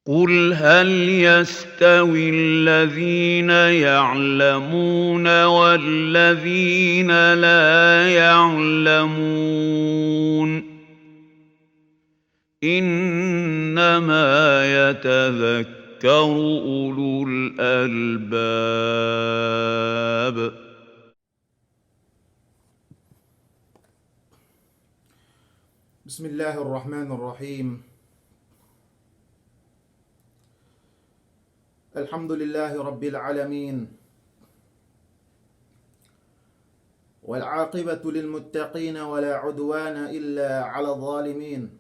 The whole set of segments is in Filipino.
قل هل يستوي الذين يعلمون والذين لا يعلمون إنما يتذكر أولو الألباب. بسم الله الرحمن الرحيم. الحمد لله رب العالمين، والعاقبة للمتقين ولا عدوان إلا على الظالمين.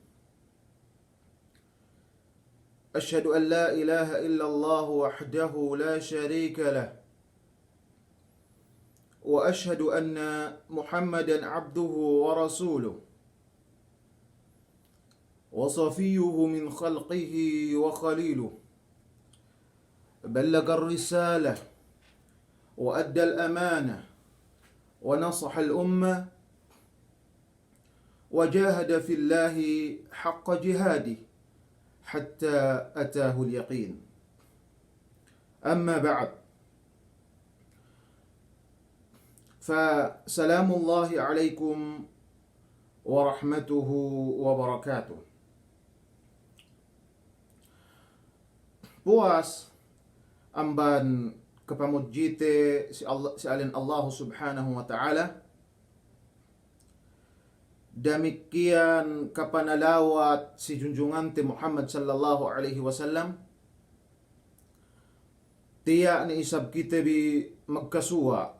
أشهد أن لا إله إلا الله وحده لا شريك له، وأشهد أن محمدا عبده ورسوله وصفيه من خلقه وخليله، بلغ الرسالة وأدى الأمانة ونصح الأمة وجاهد في الله حق جهاده حتى أتاه اليقين. أما بعد، فسلام الله عليكم ورحمته وبركاته. Puas amban kapamudjite si alin Allah subhanahu wa ta'ala, damikian kapanalawat si junjungan ti Muhammad sallallahu alaihi wasallam, tiya ni isab kita bi magkasuwa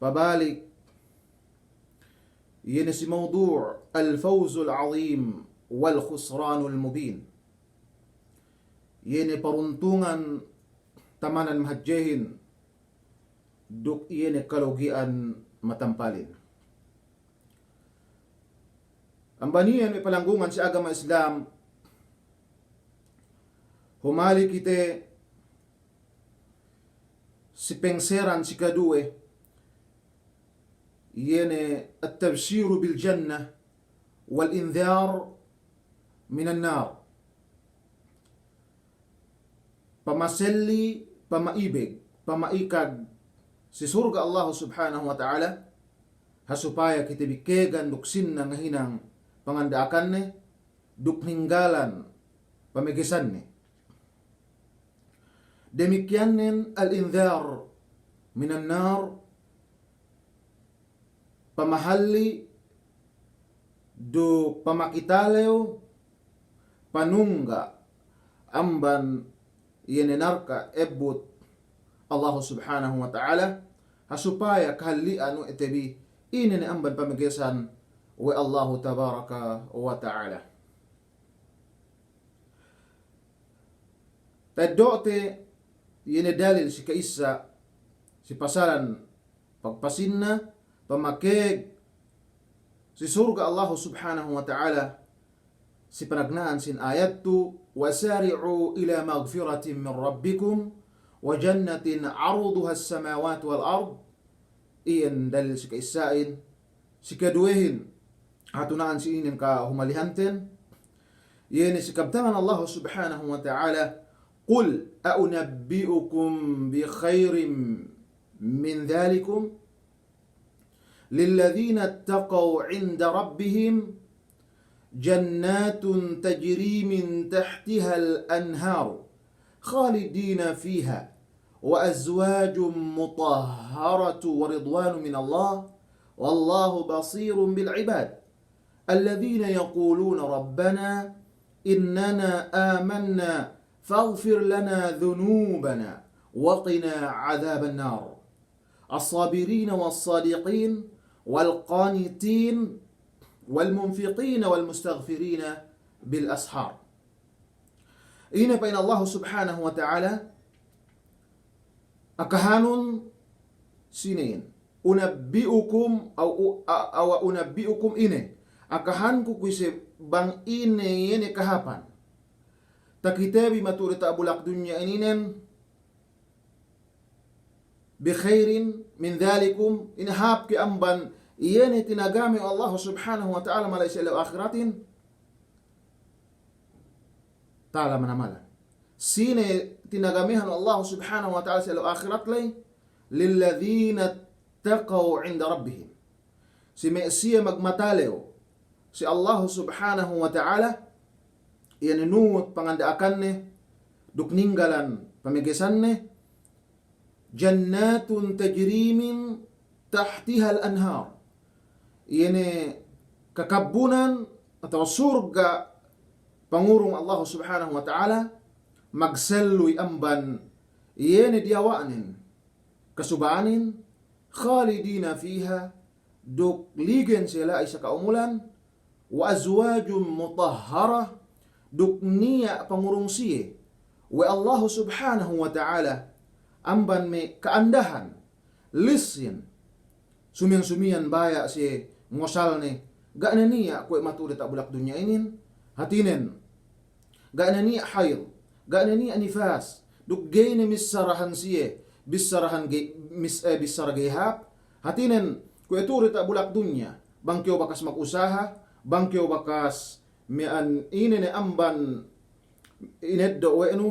pabalik yun si mawdu' al-fawzul azim wal khusranul mubin. Yun paruntungan tamanan mahadjehin duk yun kalugian matampalin. Ang baniyan may palanggungan si agama Islam, humali kite si pengseran si kadue, yun at-tabshiru bil jannah wal indhar minan nar. Pamaselli, pamaibig, pamaikag si surga Allah subhanahu wa ta'ala, hasupaya kita bikegan duksin na ngahinang pangandaakan ne, dukninggalan pamigisan ne. Demikyanin al-indhar minan nar, pamahalli do pamakitalew panungga amban yenenarka ebut Allah subhanahu wa ta'ala, hasupaya kahalian itebi inin amban pamigisan wa Allah tabaraka wa ta'ala. Tadote yenedalil si kaisa si pasaran pagpasinna pamakeg si surga Allah subhanahu wa ta'ala, si panagnaan sin ayat tu, wasari'u ila maghfiratin min rabbikum wa jannatin 'arduha as-samawati wal ard. Iyan dalil si kaisain si kaduehin hatunaan si inin ka humalihanten, iyan si kabtangan Allah subhanahu wa ta'ala, qul a'unabbi'ukum bi khairin min dhalikum lilladhina ittaqaw 'inda rabbihim jannatun tajri min tahtiha al-anhar khalidina fiha wa azwajun mutahharatu wa ridwanu min Allah wallahu basirun bil ibad alladhina yaquluna rabbana innana amanna faghfir lana dhunubana wa qina 'adhaban nar as-sabirin was-sadiqin wal-qanitin والمنفقين والمستغفرين بالأسحار. Ina pa in Allah subhanahu wa ta'ala akahanun sinin unabbiukum aw unabbiukum ine akahan ku kuise bang ine yene kahapan takitabi maturita abulak dunya ininen bi khairin min dhalikum inhab ki amban iyene tinagami Allah subhanahu wa ta'ala malaysa ila akhiratin ta'ala manamalan. Sine tinagamihan Allah subhanahu wa ta'ala sa akhirat lay lilladhina taqaw 'inda rabbihim. Si siya magmatalew si Allah subhanahu wa ta'ala iyaninungot pangandaakan ni dukninggalan pamigisan ni jannatun tajri min tahtiha al-anhar. Iyane kakabunan atau surga pangurong Allah subhanahu wa ta'ala magseloy amban iyane diawaanin kasubaanin khalidina fiha duk ligen sila ay sa kaumulan wa azwajum mutahhara duk niya pangurong siye wa Allah subhanahu wa ta'ala amban may kaandahan lisin sumiyan baya si ngosal ni gaana niya kwe matulit abulak dunya inin hatinen gaana niya hayd gaana niya nifas duk gay ni misarahan siye bisarahan bisaragihap hatinen kwe turit abulak dunya bangkyo bakas mag-usaha bangkyo bakas mian inene amban ineddo we anu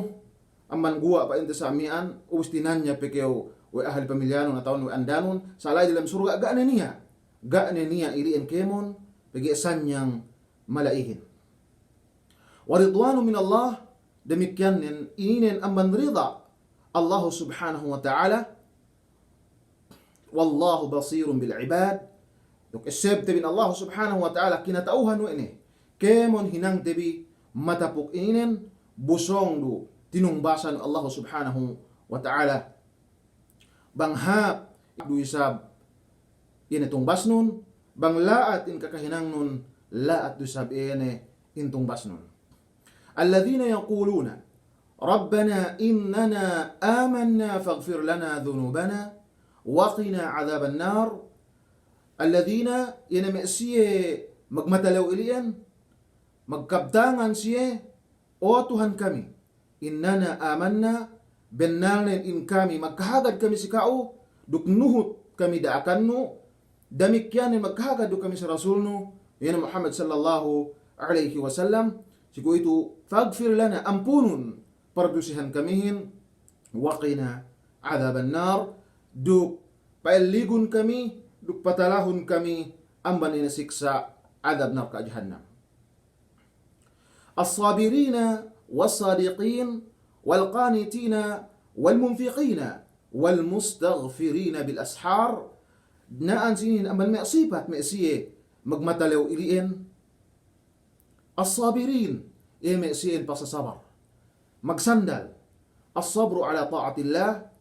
amman guwa pa inta sa mian ustinan niya pekeo we ahli pamilyano na taon we andanon salay dalam surga gaana niya iliin kemon pegisan niyang malaihin wa ridwanu min Allah demikian ininen amban rida Allah subhanahu wa ta'ala wallahu basirun bil ibad dok esebte bin Allah subhanahu wa ta'ala kinatauhan we ini kemon hinang tebi matapuk inen busong du tinungbasan Allah subhanahu wa ta'ala banghap du isab ine tungbas nun bang laat in kakahinang nun laat du isab ine in tungbas nun alladhina yaquluna rabbana innana amanna faghfir lana dhunubana wa qina adhaban nar alladhina yanamasiye magmatalaw ilian magkabtangan siye o Tuhan kami innana amanna bennalnen in kami magkahagad kami si kao duknuhut kami daakanno damikyanin magkahagad do kami sa rasulno yan Muhammad sallallahu alaihi wasallam siku itu faghfir lana ampunun pardusihan kamihin waqina adhaban nar duk pailigun kami duk patalahun kami amban ina siksa adab nar ka jahannam as-sabirina was-sadiqin والقانتين والمنفقين والمستغفرين بالأسحار نaan sinin aman maasipat maasiye magmatalaw iliin as-sabirin maasiyen pasasabar magsandal as-sabru ala ta'atillah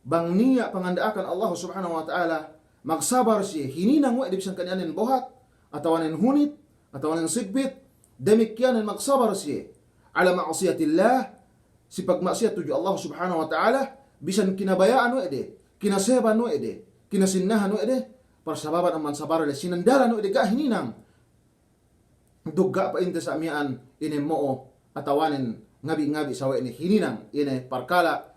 bang niya pangandaakan Allah subhanahu wa ta'ala magsabar siya hininang wa ibisang kanyanin buhat atawanin hunit atawanin sigbit demikyanin magsabar siya ala ma'asiyatillah si pagmaksiyat tuju Allah subhanahu wa ta'ala bisan kinabayaan no ede kinaseban no ede kinasinnahan no ede parsababan ang mansabara le sinandalan no ede kahininang dugga pa inte sa amian ine moo atawanin ngabi sawa ini hininang ine parkala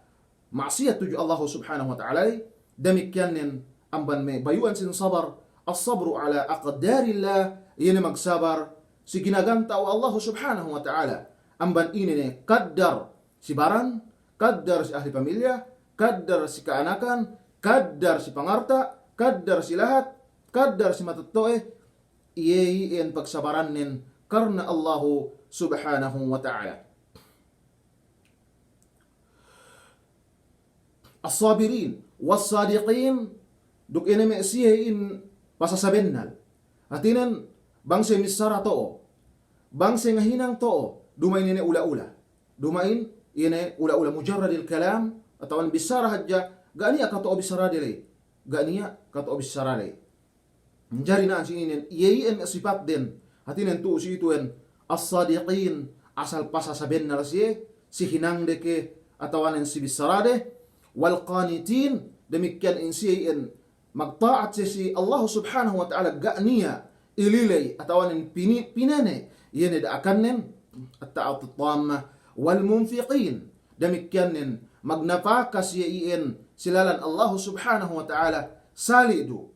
maksiyat tuju Allah subhanahu wa ta'ala damikyanin amban me bayuan sin sabar as-sabru ala aqdarillah ine magsabar si ginaganta Allah subhanahu wa ta'ala amban ine qaddar si baran, kaddar si ahli pamilya, kaddar si kaanakan, kaddar si pangarta, kaddar si lahat, kaddar si matutoe, iyayin pagsabaranin karna Allah subhanahu wa ta'ala. As-sabirin, was-sadiqin, duk iname siyayin pasasabennal. Hatinan, bangse misara too, bangse ngahinang too, dumain nini ula-ula. Dumain, ine ula-ula mujarradil kalam atawan bisara hadja gania kato bisara dili gania kato bisara dili menjari naan sinin iyein sifat den hatinen tu si tuen as-sadiqin asal pasa saben narsie si hinang deke atawan si bisara de wal qanitin demikian insiein magtaat si Allah subhanahu wa ta'ala gania ililay atawan pinane yene da akannen at-ta'at at-tamma wal munfiqin damikyanin magnafakas yain silalan Allah subhanahu wa ta'ala salidu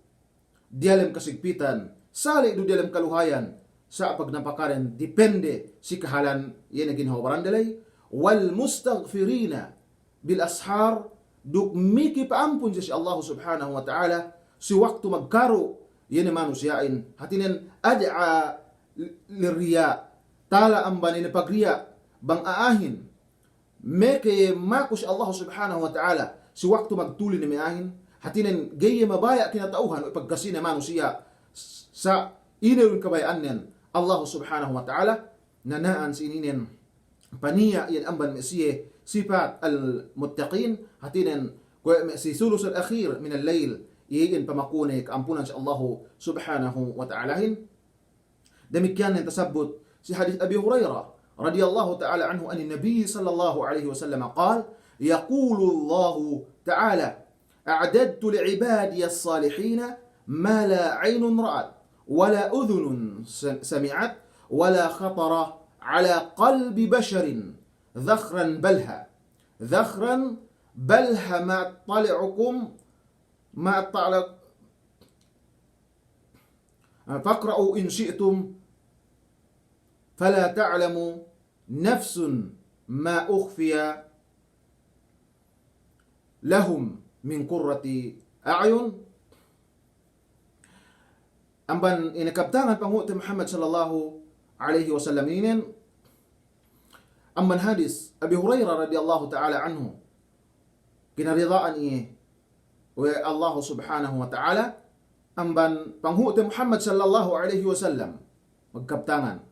dialam kasigpitan salidu dialam kaluhayan sa pagnapakaran depende si kahalan yan ginhawaran dalay wal mustaghfirina bil ashar duk miki paampun si Allah subhanahu wa ta'ala si waktu magkaro yan manusiain hatinen ad'a liriya tala ang banin pagriya bang aahin meke makus Allah subhanahu wa ta'ala si waktu magtuli ni miahin hatinen gaya mabaya kinatauhan o pagkasina manusia sa inawin kabayaan niyan Allah subhanahu wa ta'ala nanaan si ininin paniya yan amban mesiye sifat al-muttaqin hatinen si sulus al-akhir min al-layl iyan pamakune kaampunan sa Allah subhanahu wa ta'alahin demikian yang tersebut si hadis Abi Hurairah radhiyallahu ta'ala anhu an Nabi sallallahu alaihi wasallam qala yaqulu Allah ta'ala a'dadtu li'ibadiy as-salihin ma la 'aynun ra'at wa la udhunun sami'at wa la khatara 'ala qalbi basharin ذخرا بلها ما اطلعكم ما اطلع فاقرأوا إن شئتم فلا تعلم نفس ما أخفي لهم من قرة أعين أمبان إن كبتان penghut Muhammad sallallahu alaihi wasallam ini amman hadis Abi Hurairah radhiyallahu ta'ala anhu kinaridaan iye wa Allah subhanahu wa ta'ala amban panghut Muhammad sallallahu alaihi wasallam magkaptangan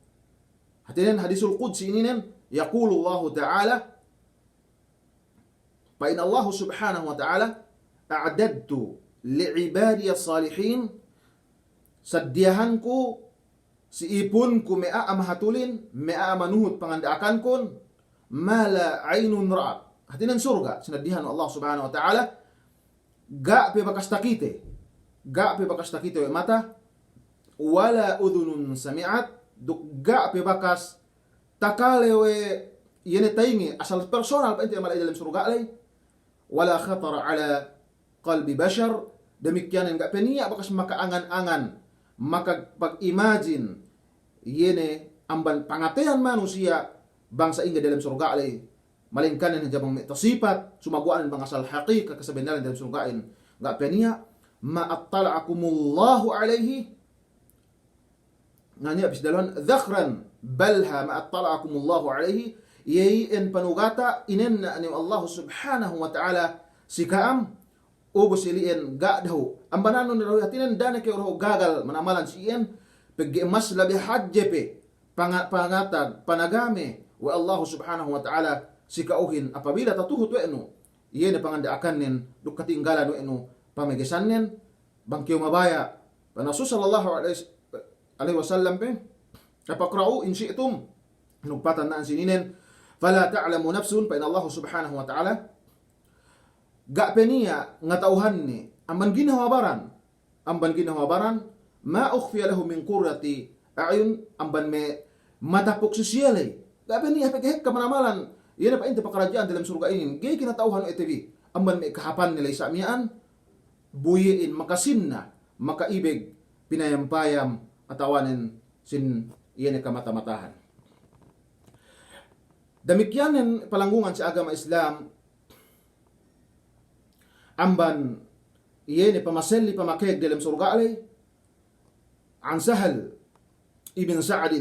hatinin hadisul qudsi inin yaqulu Allah ta'ala fa in Allah subhanahu wa ta'ala a'dadtu li'ibadi as-salihin saddiyahanku si ipon ko mea amahatulin, mea amanuhut pangandaakan kon, mala aynun ra'at. Hatinan surga, sinadihan Allah subhanahu wa ta'ala, ga pe bakas takite wa mata, wala udhunun sami'at, ga pe bakas takale we yene taingi, asal personal pa inti amalay dalam surga alay, wala khatara ala qalbi bashar, demikian ga pe niya bakas makaangan-angan, maka pag-imagine yene amban pangatean manusia bangsa inga dalam surga alay malingkan yang jabang metasipat sumaguan bang asal haqiqah kesebenaran dalam surgain enggak penia ma attala'akumullahu alaihi nganya bis dalan dhakhran balha ma attala'akumullahu alaihi yayin panugata inenna ani Allah subhanahu wa ta'ala sikaam ubos iliin ga daw ambananon daw hatinan dana kay ro gagal manamalan siyen pag mas labi hajjepe pangatag panagame wa Allah subhanahu wa ta'ala sikauhin apabila tatuhut weno iyan pangandaakan nen duk katinggalan weno pamigisan nen bangkiw mabaya panasu sallallahu alaihi wasallam pe apaqra'u in syi'tum nugpatan naan sininen fala ta'lamu nafsun fa inna Allah subhanahu wa ta'ala ga penia ngatauhan ni amban ginawabaran ma ukhfiya lahu min qurrati a'yun amban me matapok sosyalay ga penia paghet kamanamalan yan pa inta pakarajaan dalam surga ini gay kinatauhan o itibi amban me kahapan nila isamian buyiin makasinna makaibig pinayampayam atawanen sin yan kamata-matahan demikian palanggungan sa agama Islam amban iyan pamaselli pamakeg dalam surga alay an Sahal ibn Sa'd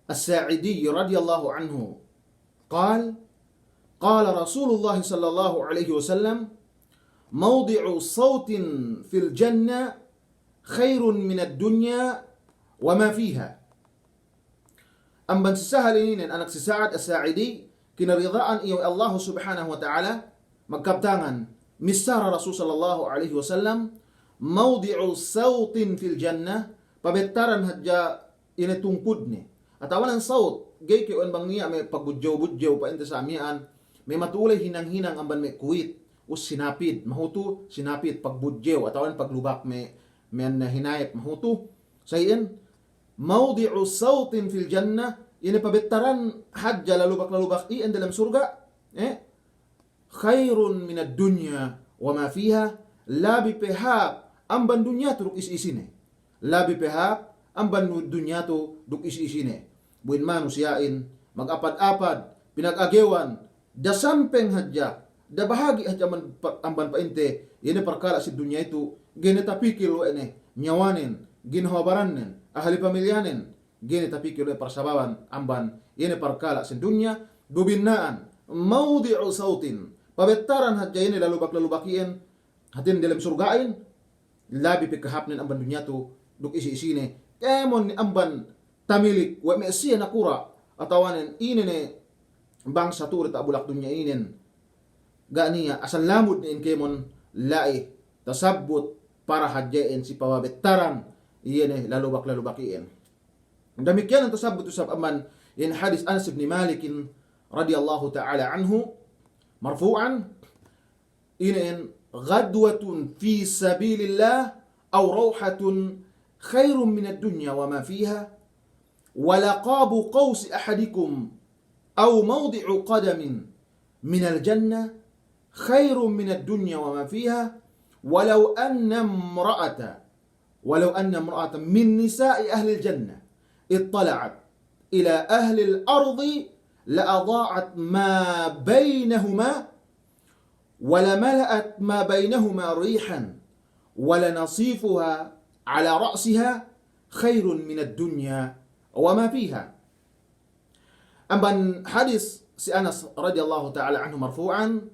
as-Sa'idi radhiyallahu anhu قال رسول الله صلى الله عليه وسلم موضع صوت في الجنة خير من الدنيا وما فيها amban si Sahal ini anak si Sa'd as-Sa'idi kinaridaan iyo Allah subhanahu wa ta'ala magkaptangan misara Rasul sallallahu alaihi wasallam mawdi'u sautin fil jannah pabetaran hadja inatungkod ni atawan ang saut gay kay on bang niya may pagbudyaw pa inta sa amian may matulay hinang-hinang amban may kuwit us sinapid mahuto sinapid pagbudyaw atawan paglubak may hinayap mahuto sayen mawdi'u sautin fil jannah ini pabetaran hadja lalubak iyan dalam surga khairun minad dunya wa ma fiha labi pehab amban dunya turuk is-isine labi pehab amban dunya to duk isi-isine. Buin manu siyain, mag-apad-apad, pinag-agewan, da sampeng hadya, da bahagi hadya man amban painte, yun perkala si dunya itu, gini tapikil o nyawanin, ginhawabaranin, ahli pamilyanin, gini tapikil o persababan, amban, yun perkala si dunya, gubinnaan, maudi'u sautin, pabetaran hadya yun lalubak-lalubakien, hatin dalam surgain, labi pikahapnin amban dunya to, duk isi-isine, kemon ni amban tamilik, wa me'siya nakura, atawanin, inene, bangsa turit abulak dunya inin, ganiya, asal lamud ni inkemon, lai, tasabut, para hadyain si pawabetaran, iyan lalubak-lalubakiin. Demikian ang tasabut usab aman, in hadis Anas ibn Malik radiyallahu ta'ala anhu, marfu'an, in غدوة في سبيل الله أو روحة خير من الدنيا وما فيها ولقاب قوس أحدكم أو موضع قدم من الجنة خير من الدنيا وما فيها ولو أن امرأة من نساء أهل الجنة اطلعت إلى أهل الأرض لأضاعت ما بينهما ولملأت ما بينهما ريحا ولنصيفها على رأسها خير من الدنيا وما فيها. Amban hadis si Anas radhiyallahu ta'ala anhu marfu'an,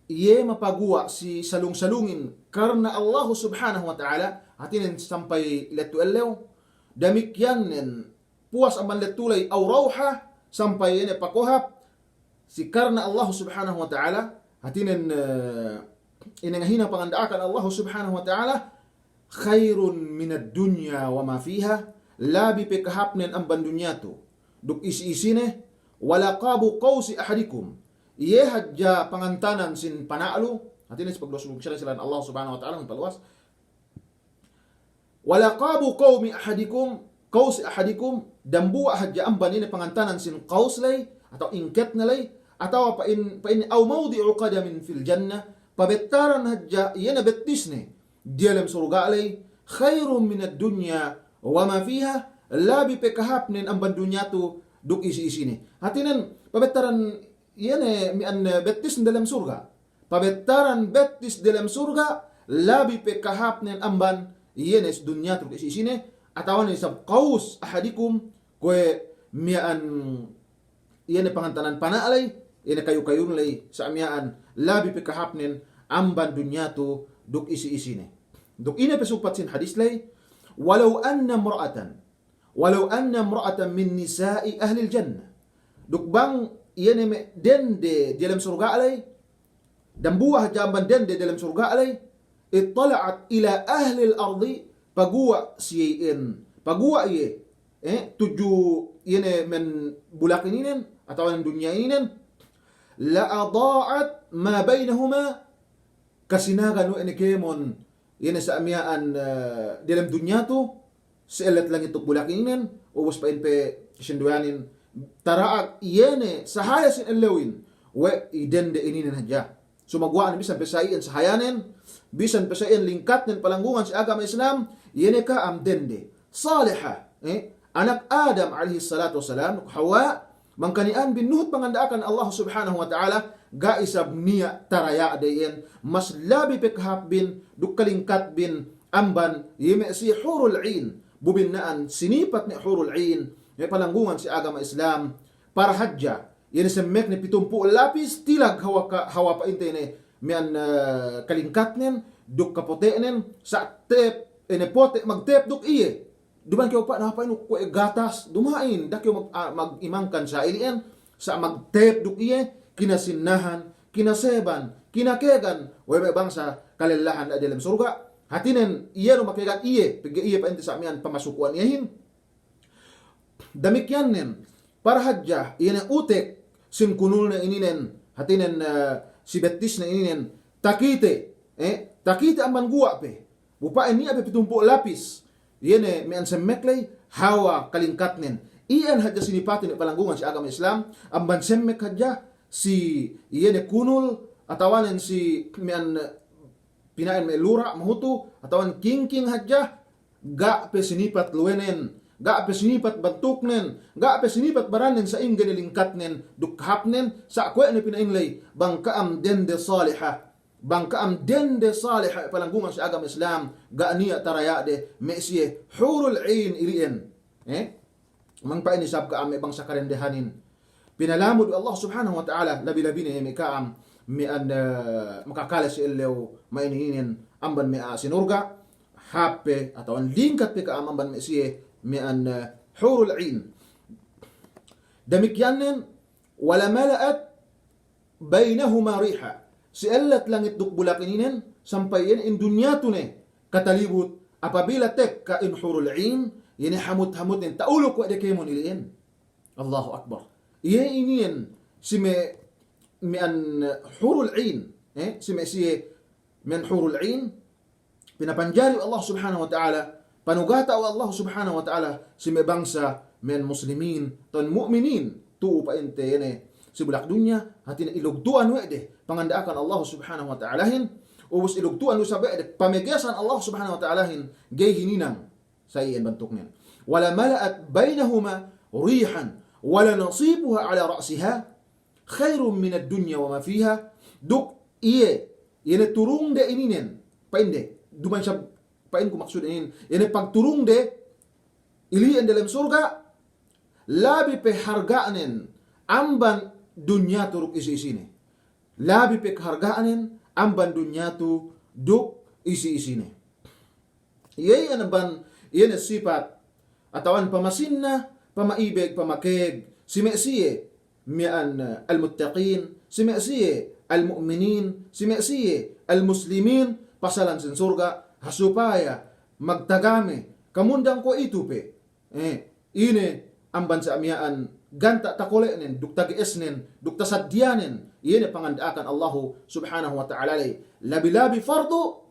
iye mapagua si salung-salungin karena Allah subhanahu wa ta'ala hatinin sampai letu elew, demikian puas amban letulay aw rauha sampai ini pakohap si karena Allah subhanahu wa ta'ala hatinin inangahina pangandaakan Allah subhanahu wa ta'ala khairun minad dunya wa ma fiha, labi pikahapnin amban dunya to duk isi-isine, wala qabu qawsi ahadikum, iye hadja pangantanan sin panaalu, hatinin sa paglusulog sila Allah subhanahu wa ta'ala ng paluwas, wala qabu qawmi ahadikum, qawsi ahadikum, dambuwa hadja amban ini pangantanan sin qawslay, atau ingket nalay, atau pa in aw mawdi'u qadamin fil jannah, pabetaran hadja yana bettisne dialam surga alay khairun minad dunya wa ma fiha, labi pekahapnin amban dunya to duk isi-isine. Hatinan pabetaran yana mian bettis dalam surga, pabetaran bettis dalam surga, labi pekahapnin amban yana dunya to isi-isine, atawan ni sab qaus ahadikum kwe mian yana pangantanan panaalay, ina kayu-kayun lay sa amyaan, labi pikahapnin amban dunya to duk isi-isine. Duk ina pesupat sin hadis lay, walau anna imra'atan min nisa'i ahli al-jannah, duk bang ina me dende dalam surga alay, dan buah jamban dende dalam surga alay, ittala'at ila ahli al-ardi, pagua siyin, pagua iye, tuju ina men bulakininen, atau ng dunya inen, la'adaat ma bainahuma, kasinagan no enikemon yan sa amyaan dalam dunya to sa elat lang ito bulakinin ubos pa inpe sinduanin taraag iyene sa haya sin elawin we idende ininen hadya sumagwaan bisan pesayen sa hayanen bisan pesayen lingkat nen palanggungan sa agama Islam yene ka am dende saliha anak Adam alaihi salatu wasalam Hawa mangkanian binuhut pangandaakan Allah subhanahu wa ta'ala ga isab niya taraya adayen mas labi pekhap bin dukalingkat bin amban yeme si hurul ain bubinnaan sinipat ni hurul ain may palanggungan si agama Islam para hadja yan semek ni 70 lapis tilag hawa pa intene mian kalingkat nen duk kapote nen sa tep ene pote magtep duk iye duman kayo pa napain ko gatas dumain dakyo mag-imangkan sa ilian sa magtep duk iye kinasinahan kinaseban kinakegan way bangsa kalilahan da dalam surga hatinen iye no makegan iye pigi iye pa ente sa mian pamasukuan iyahin damikyan nen para hadja iye na utek sin kunul na ininen hatinen si betis na ininen takite takite amban guwa pe bupain ni abe 70 lapis yene mian semmeklay hawa kalingkat nen iyan hadja sinipatin ni palanggungan si agama Islam amban semmek hadja si yene kunul atawanen si mian pinaen may lura mahutu atawan king hadja ga pe sinipat luwenen, ga pe sinipat bantuknen, ga pe sinipat baranen sa inggan nilingkatnen, dukhapnen, sa kwe ni pinainlay, bangkaam dende salihah, bangkaam dende salihah, palanggungan sa agam Islam, ga niya tarayade, mesye, hurul ain iliin, mangpain isab kaam may bangsa karendehanin, pinalamod Allah subhanahu wa ta'ala, labi-labi na may kaam, may makakala si ilew, maininin, amban may sinurga, hape, atau ang lingkat pe kaam amban may siye, may hurul ain. Damikyanin, wala malaat, bainahuma riha, si elat langit dukbulakinin, sampayin in dunya tunay, katalibut, apabila tek ka in hurul ain, yini hamut-hamutin, taulok wa dekemon iliin. Allahu Akbar. Iyan iniyan, si may hurul ain, si may siye, min hurul ain, pinapanjari Allah subhanahu wa ta'ala, panugata Allah subhanahu wa ta'ala, si may bangsa, min muslimin, ton mu'minin, tuo pa ente, si bulak dunya, hati na ilugtuan wede, pangandaakan Allah subhanahu wa ta'alahin, ubus ilugtuan sa wede, pamigasan Allah subhanahu wa ta'alahin, gay hininang, sa iyan bantuknin. Wala malaat bainahuma rihan, wala nasibuha ala ra'siha, khairun min ad-dunya wa ma fiha, duk iye, yene turung de ininen, painde, duman siya, pain ko maksud inin, yene pagturung de, iliin dalam surga, labi pe hargaanin, amban dunya turuk isi-isine. Labi pe hargaanin, amban dunya tu duk isi-isine. Iye yan ban, iyan sifat, atawan pamasin na, pamaibig, pamakeg, si Mesiye, mian al-muttaqin, si Mesiye, al-mu'minin, si Mesiye, al-muslimin, pasalan sin surga, hasupaya, magtagame, kamundang ko ito pe, ine, ang bansa amiyaan, ganta takulenen, dukta giesnen, dukta sadyanen, ine pangandaakan Allahu subhanahu wa ta'ala, labi-labi fardo,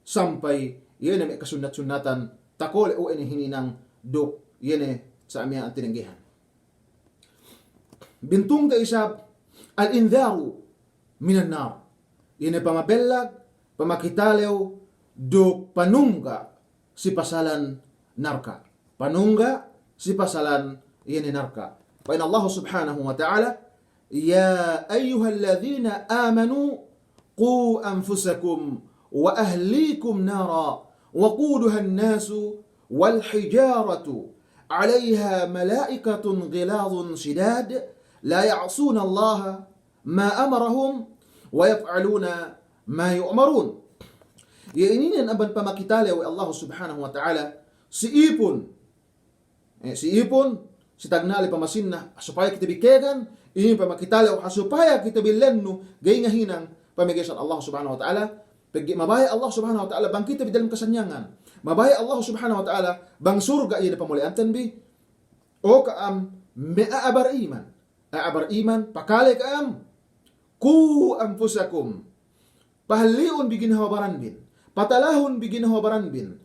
sampay, ine may kasunat-sunatan, takole o ine hininang duk, ine sa amiyaan tinanggihan. Bintung ka isab, al-indharu minan nar, ine pamabellag, pamakitalew, duk panungga si pasalan narka. Panungga si pasalan ine narka. Pain Allah subhanahu wa ta'ala, ya ayyuhalladhina amanu, qu anfusakum wa ahlikum nara, waquduha an-nasu wal hijaratu, عليها ملائكة غلاظ شداد لا يعصون الله ما أمرهم ويفعلون ما يؤمرون. Yainin aban pamakitale wa Allah subhanahu wa ta'ala si ipon, si tagnali pamasin na supaya kita bikegan, ini pamakitale wa supaya kita bilenno gay nga hinang pamigasan Allah subhanahu wa ta'ala, pag mabaya Allah subhanahu wa ta'ala bang kita bidalam kasanyangan, mabaya Allah subhanahu wa ta'ala bang surga iya na pamuliantan bi, o kaam me'aabar iman, pakale kaam, ku anfusakum, pahliun bigin hawabaran bin, patalahun bigin hawabaran bin,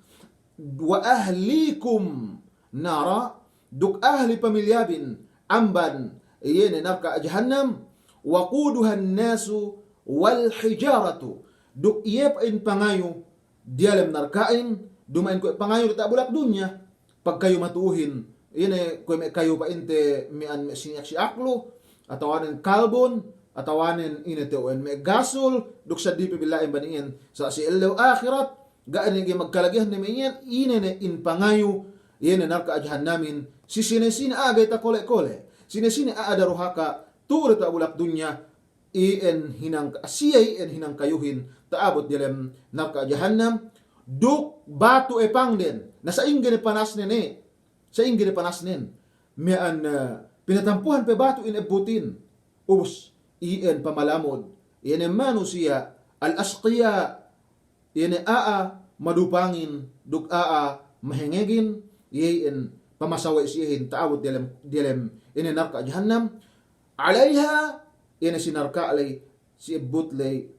wa ahlikum nara, duk ahli pamilyabin, amban, iyan narka jahannam, waquduhan nasu wal hijaratu, duk iyep in pangayo, dialam narkain, dumain ko pangayo ta bulak dunya, pag kayo matuuhin, iyan ko may kayo pa inte mian sinyak si aklo, atawanin kalbon, atawanin ineteuan may gasol, duk sa dipi bilain banin sa si elaw akhirat, gaan yung magkalagihan na may iyan, inene in pangayo, iyan narka jahanamin, si sinesin agay ta kole-kole, sinesin aadaruhaka, tuuro ta bulak dunya, iyan hinang asiyay, iyan hinang kayuhin, taabot dilem narka jahannam, duk batu epang din, nasa ingin panas nene, sa ingin panas nen, mian pinatampuhan pe batu inebutin, ubus, iyan pamalamod, iyan manusia, al-asqiya, iyan madupangin, duk mahengegin, iyan pamasaway siyahin, taabot dilem inenarka jahannam, alayha, iyan sinarka alay, si ibutlay,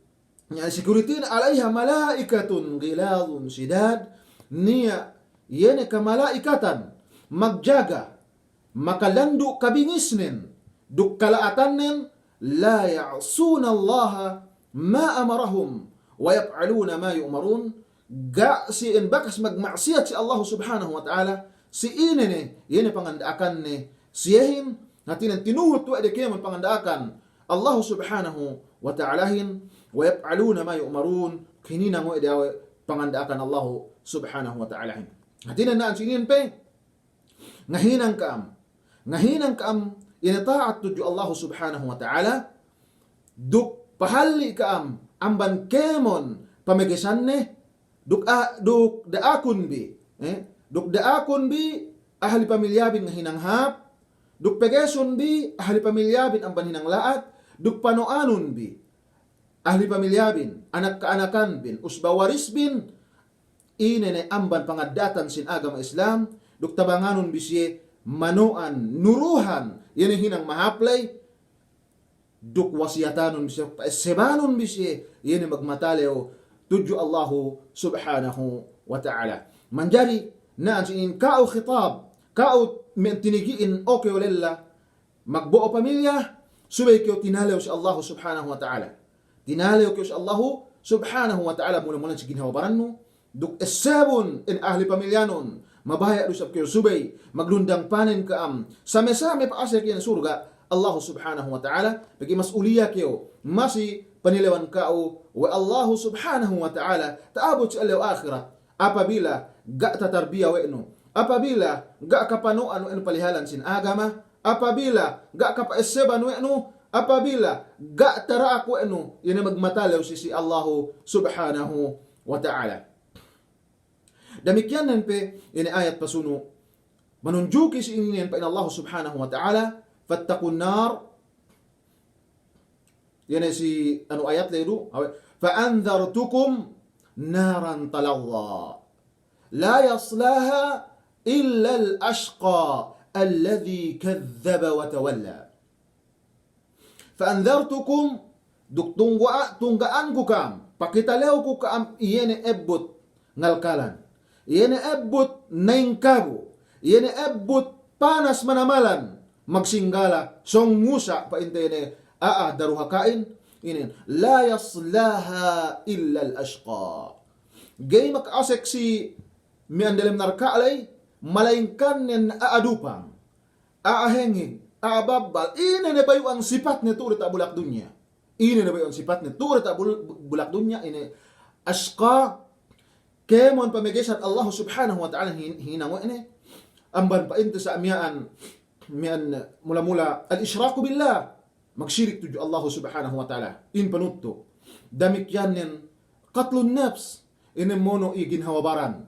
security na alayha malaikatun giladun sidad, niya, iyan kamalaikatan, magjaga, makalandu kabingisnen, duk kalaatannen, la ya'suna Allah ma amarahum, wa yaf'aluna ma yu'marun, ga si en bakas magmaksiyat si Allah subhanahu wa ta'ala, si inene yene pangandaakan ni siyahin natin tinuhot to ade kemon pangandaakan Allah subhanahu wa ta'alahin wa yaf'aluna ma yu'marun kinina mo ade pangandaakan Allah subhanahu wa ta'alahin. Natin na sinin pe ngahinang kaam ina ta'at tuju Allah subhanahu wa ta'ala duk pahalli kaam amban kemon pamegesan ne duk daakon bi duk daakon bi ahli pamilyabin nga hinanghap duk pegeson bi ahli pamilyabin amban hinanglaat duk panoanon bi ahli pamilyabin anak kaanakan bin usbawaris bin inene amban pangadatan sin agama Islam duk tabanganon bi siye manuan nuruhan yene hinang mahaplay duk wasiyatanon bi siye paesebanon bi siye yene magmataleo tuju Allahu subhanahu wa ta'ala. Manjari na sinin kao khitab, kao tinigiin okay olella, magbuo pamilya, subay kayo tinalaw si Allahu subhanahu wa ta'ala. Tinalaw kayo si Allahu subhanahu wa ta'ala mula-mula sa ginhawabaran mo, duk esabon in ahli pamilyanon, mabaya usap kayo subay, maglundang panin kaam, same-same paasya kayo na surga, Allahu subhanahu wa ta'ala, bagi masuliya kayo, masi panilawan kao wa Allah subhanahu wa ta'ala taabot sa alaw akhirah apabila ga tatarbiya weno apabila ga kapanuan weno palihalan sin agama apabila ga kapaeseban weno apabila ga taraak weno yan magmatalaw si Allah subhanahu wa ta'ala. Demikian pe ini ayat pasuno manunjuki si inian pa in Allah subhanahu wa ta'ala fattaqun nar. Yan si ayat leru فأنذرتكم نارا تلظى لا يصلاها إلا الأشقى الذي كذب وتولى فأنذرتكم duk tunggaan ko kam pakitalew ko kam iyene ebbot ngalkalan iyene ebbot naingkago iyene ebbot panas manamalan magsinggala song musa pa intene daruhakain inin la yaslaha illa al-ashqa gay makasek si miandalem narkaalay malaingkan nen aadupang aahengin aababbal ine ne bayu ang sipat ne turita bulak dunya ine ne bayu ang sipat ne turita bulak dunya ine ashqa kemon pamegesat Allah subhanahu wa ta'ala hinango ine amban pa inte sa mian mula-mula al-ishraku billah magsyirik tuju Allah subhanahu wa ta'ala in panutto damikyan nen qatlun nafs ine mono iginhawabaran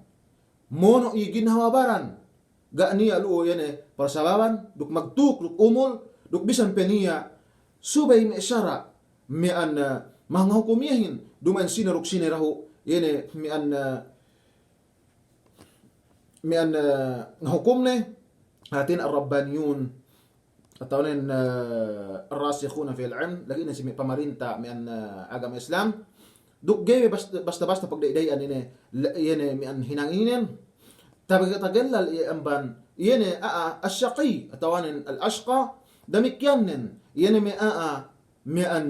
ga niya luo yene parsababan duk magtuk duk umul duk bisan peniya subay mi isyara mi an manghukumihin duman sinaruk sinirahu yene mi an hukumne hatin ar-rabbaniyun atau nen ar-rasikhuna fil ilm lagi na si pamarinta mian agama Islam duk gay basta pagdaydayan yene mian hinanginin tagallal amban yene asyaqi atau nen al-ashqa damikyan nen yene mian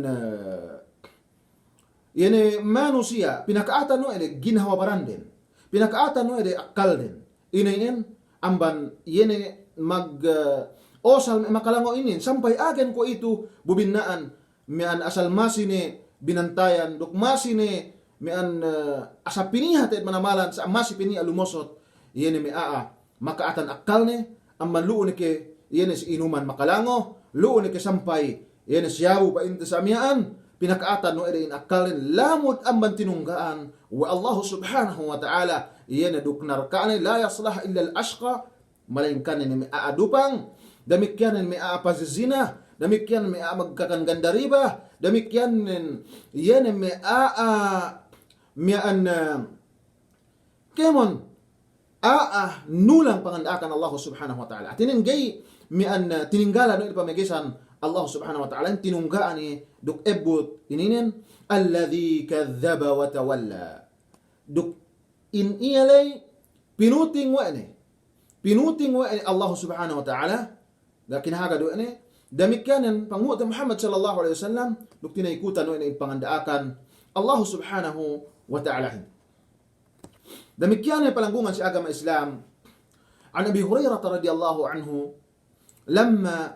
yene manusia pinakaatan no ede ginhawabaran din pinakaatan no ede akal din inayin amban yene osal makalango inin sampai agen ko itu bubinnaan mian asal masine binantayan duk masine mian asapinihat et manamalan sa masi pini alumosot yene makaatan akalne amman luon ke yene si inuman makalango luon ke sampai yene siyawu pa inte sa mian pinakaatan no ede in akalin lamud amban tinunggaan wa Allah subhanahu wa ta'ala yene duk narkane la yaslah illa al-ashqa malainkan ni aadupang damikyan may aapazizina, damikyan may magkakanganda riba, damikyan yan may kemon nulang pangandakan Allah subhanahu wa ta'ala. At tinenggay tininggalan no ipamagisan Allah subhanahu wa ta'ala tinunggaan ni duk ebot ininin alladhi kadzaba wa tawalla duk in iyalay pinuting wa ni Allah subhanahu wa ta'ala lakin haga do ene damikyanen panguta Muhammad sallallahu alaihi wasallam duk tinaikutan no ene pangandaakan Allah subhanahu wa ta'ala. Demikian pelanggungan si agama Islam. An Abi Hurairah radhiyallahu anhu, lamma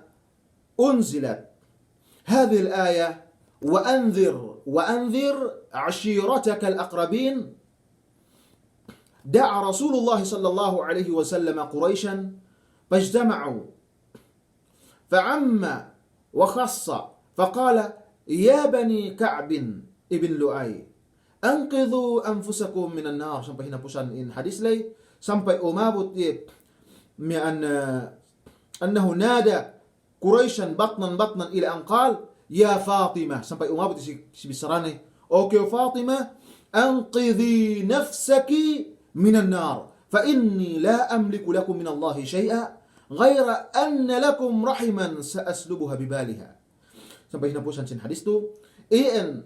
unzilat hadhihi al-ayah وأنذر عشيرتك الأقربين دعا رسول الله صلى الله عليه وسلم قريشا فاجتمعوا فعم وخص فقال يا بني كعب ابن لؤي أنقذوا أنفسكم من النار. Sampai hinapusan in hadis lay, sampai umabot من أنه نادى قريشا بطنا إلى أن قال يا فاطمة. Sampai umabot si bisarane, okay فاطمة أنقذي نفسك من النار فإني لا أملك لكم من الله شيئا غير أن لكم رحما سأسلبها ببالها. Sampai hinapusan sin hadis tu iyan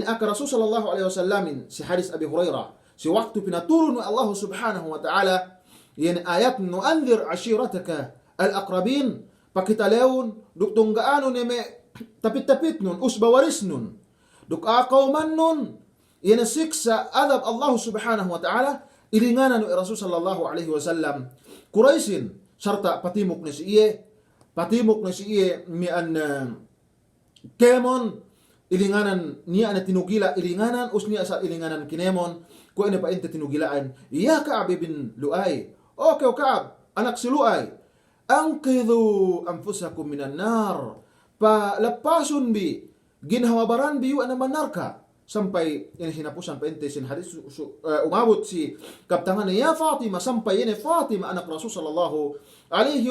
aka Rasul sallallahu alaihi wasallam si hadis Abi Hurairah si waktu pinaturun Allah subhanahu wa ta'ala ayat nu'anzir ashirataka al-aqrabin pakita leon duk tunggaano neme tapit-tapit nun usbawaris nun duk akaw man nun siksa adab Allah subhanahu wa ta'ala ilinganan ni Rasul sallallahu alaihi wasallam Quraishin sarta patimok na si iye mian kemon ilinganan niya na tinugila ilinganan usniya sa ilinganan kinemon ko ina pa ente tinugilaan ya Ka'ab bin Lu'ay okay Ka'ab anak si Lu'ay anqidhu anfusakum minan nar palapasun bi ginhawabaran bi yu naman narka. Sampai ini hinapusan pa ente sin hadis umabot si kaptangan ya Fatima sampai ini Fatima anak Rasul sallallahu alaihi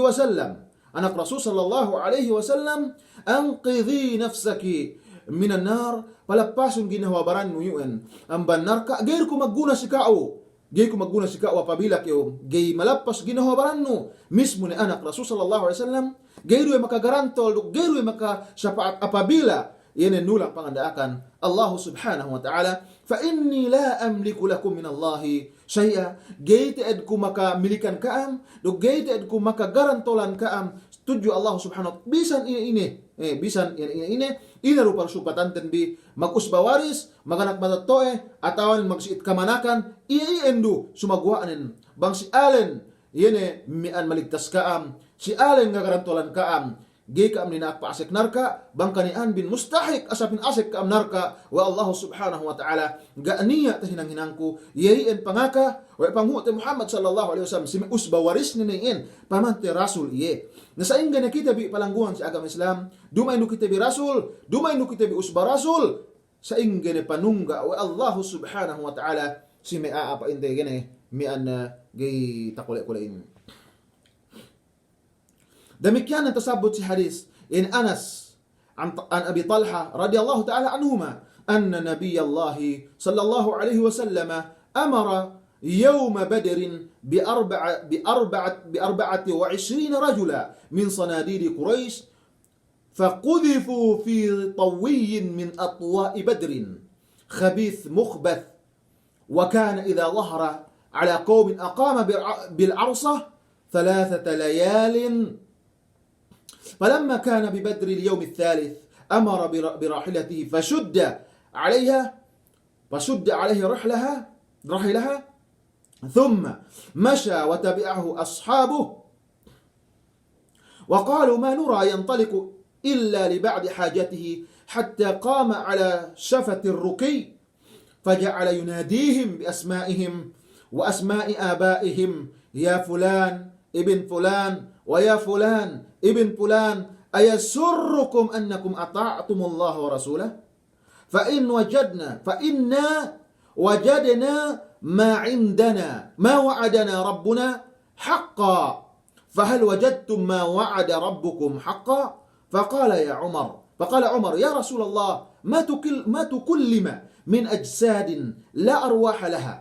wasallam anqidhi nafsaki minan nar palapasun ginhawabaran mo yun ang banarka gair ko magguna si kao apabila kayo gay malapas ginahawabaran no mismo ni anak Rasul sallallahu alaihi wasallam gayro ay makagarantol gayro ay makasyafaat apabila yan ay nulang pangandaakan Allah subhanahu wa ta'ala fa inni la amliku lakum min Allahi shay'a gayte ed ko makamilikan kaam do gayte ed ko makagarantolan kaam tudyo Allah subhanahu wa ta'ala bisan ini rupa supatanten bi magusbawaris maganak matatoe atawan magsiit kamanakan iendu sumagwaanen bang si Allen yene mian maligtas kaam si Allen gagarantolan kaam gay kaam ninaak pa asik narka bang kanian bin mustahik asapin asik kaam narka wa Allah subhanahu wa ta'ala gaaniya tahinang-hinangku yayin pangaka wa panghuti Muhammad sallallahu alaihi wasallam si usbawaris niniin pamante rasul iye nasa ingga nakita bi palangguan sa agama Islam dumay no kita bi rasul dumay no kita bi usba rasul sa ingga ne panungga wa Allah subhanahu wa ta'ala si may aapa inde gene mian gay takule-kulein. Demikian yang tersebut si hadis in Anas an Abi Talha radhiyallahu ta'ala anhuma anna Nabiyullah sallallahu alaihi wasallam amara يوم بدر بأربعة وعشرين رجلا من صناديد قريش فقذفوا في طوي من أطواء بدر خبيث مخبث وكان إذا ظهر على قوم أقام بالعرصة 3 ليال فلما كان ببدر اليوم الثالث أمر براحلته فشد عليه رحلها ثم مشى وتبعه أصحابه وقالوا ما نرى ينطلق إلا لبعد حاجته حتى قام على شفة الركي فجعل يناديهم بأسمائهم وأسماء آبائهم يا فلان ابن فلان ويا فلان ابن فلان أيسركم أنكم أطعتم الله ورسوله فإنا وجدنا ما عندنا ما وعدنا ربنا حقا فهل وجدتم ما وعد ربكم حقا فقال عمر يا رسول الله ما تكلم من أجساد لا أرواح لها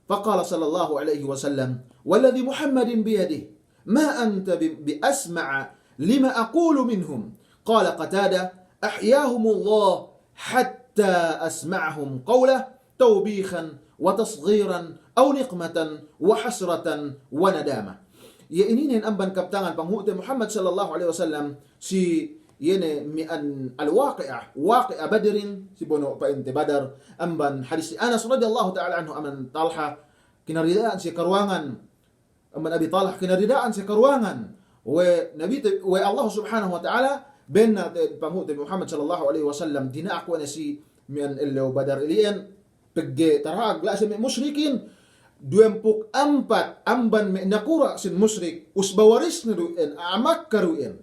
فقال صلى الله عليه وسلم والذي محمد بيده ما أنت بأسمع لما أقول منهم قال قتادة أحياهم الله حتى أسمعهم قوله توبيخا وتصغيرا أو نقمة وحسرة وندامة. Ya ini nin amban kaptangan panghuti Muhammad sallallahu alaihi wasallam si yene mian waqi'ah badrin si bono pa inte badar amban hadis Anas radhiyallahu ta'ala anhu aman Talha kinaridaan si karuangan amman Abi Talha kinaridaan si karuangan we Allah subhanahu wa ta'ala benna panghut Muhammad sallallahu alaihi wasallam dina ako na si mian elo badar ilian pegge tarhag la sa musyrikin 24 amban me nakura sin musyrik usbawaris na ruin amak karuin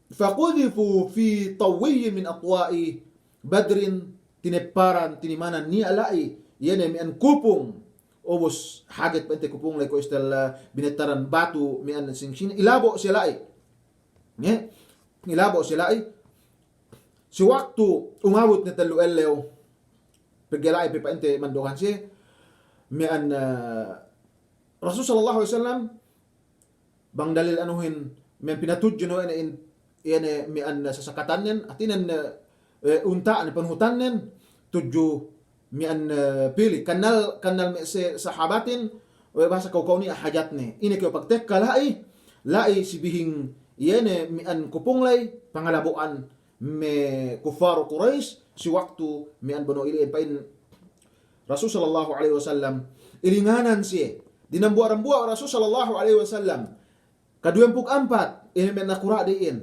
faqudifu fi tawiy min atwa'i badrin tineparan tinimanan ni alai yan mi an kupong obos haget pente kupong lay ko istal binetaran batu mi an sing ilabo sila ay ilabo sila ay si waktu umabot na talueleo paggalay pa pente mandukan si mi an Rasul sallallahu alaihi wasallam bang dalil anuhin mi an pinatudyo no in mi an sasakatanen atinan unta an panhutanen tudyo mi an pili kanal mi sahabatin bahasa kau ni hajat ni ini kau pagtek kalai lai sibihing yene mi an kupunglay pangalabuan me kufar Quraisy si waktu mi an banu ili pain Rasul sallallahu alaihi wasallam ilinganan si dinambuar-rambuar Rasul sallallahu alaihi wasallam ka-24 ini men nakura diin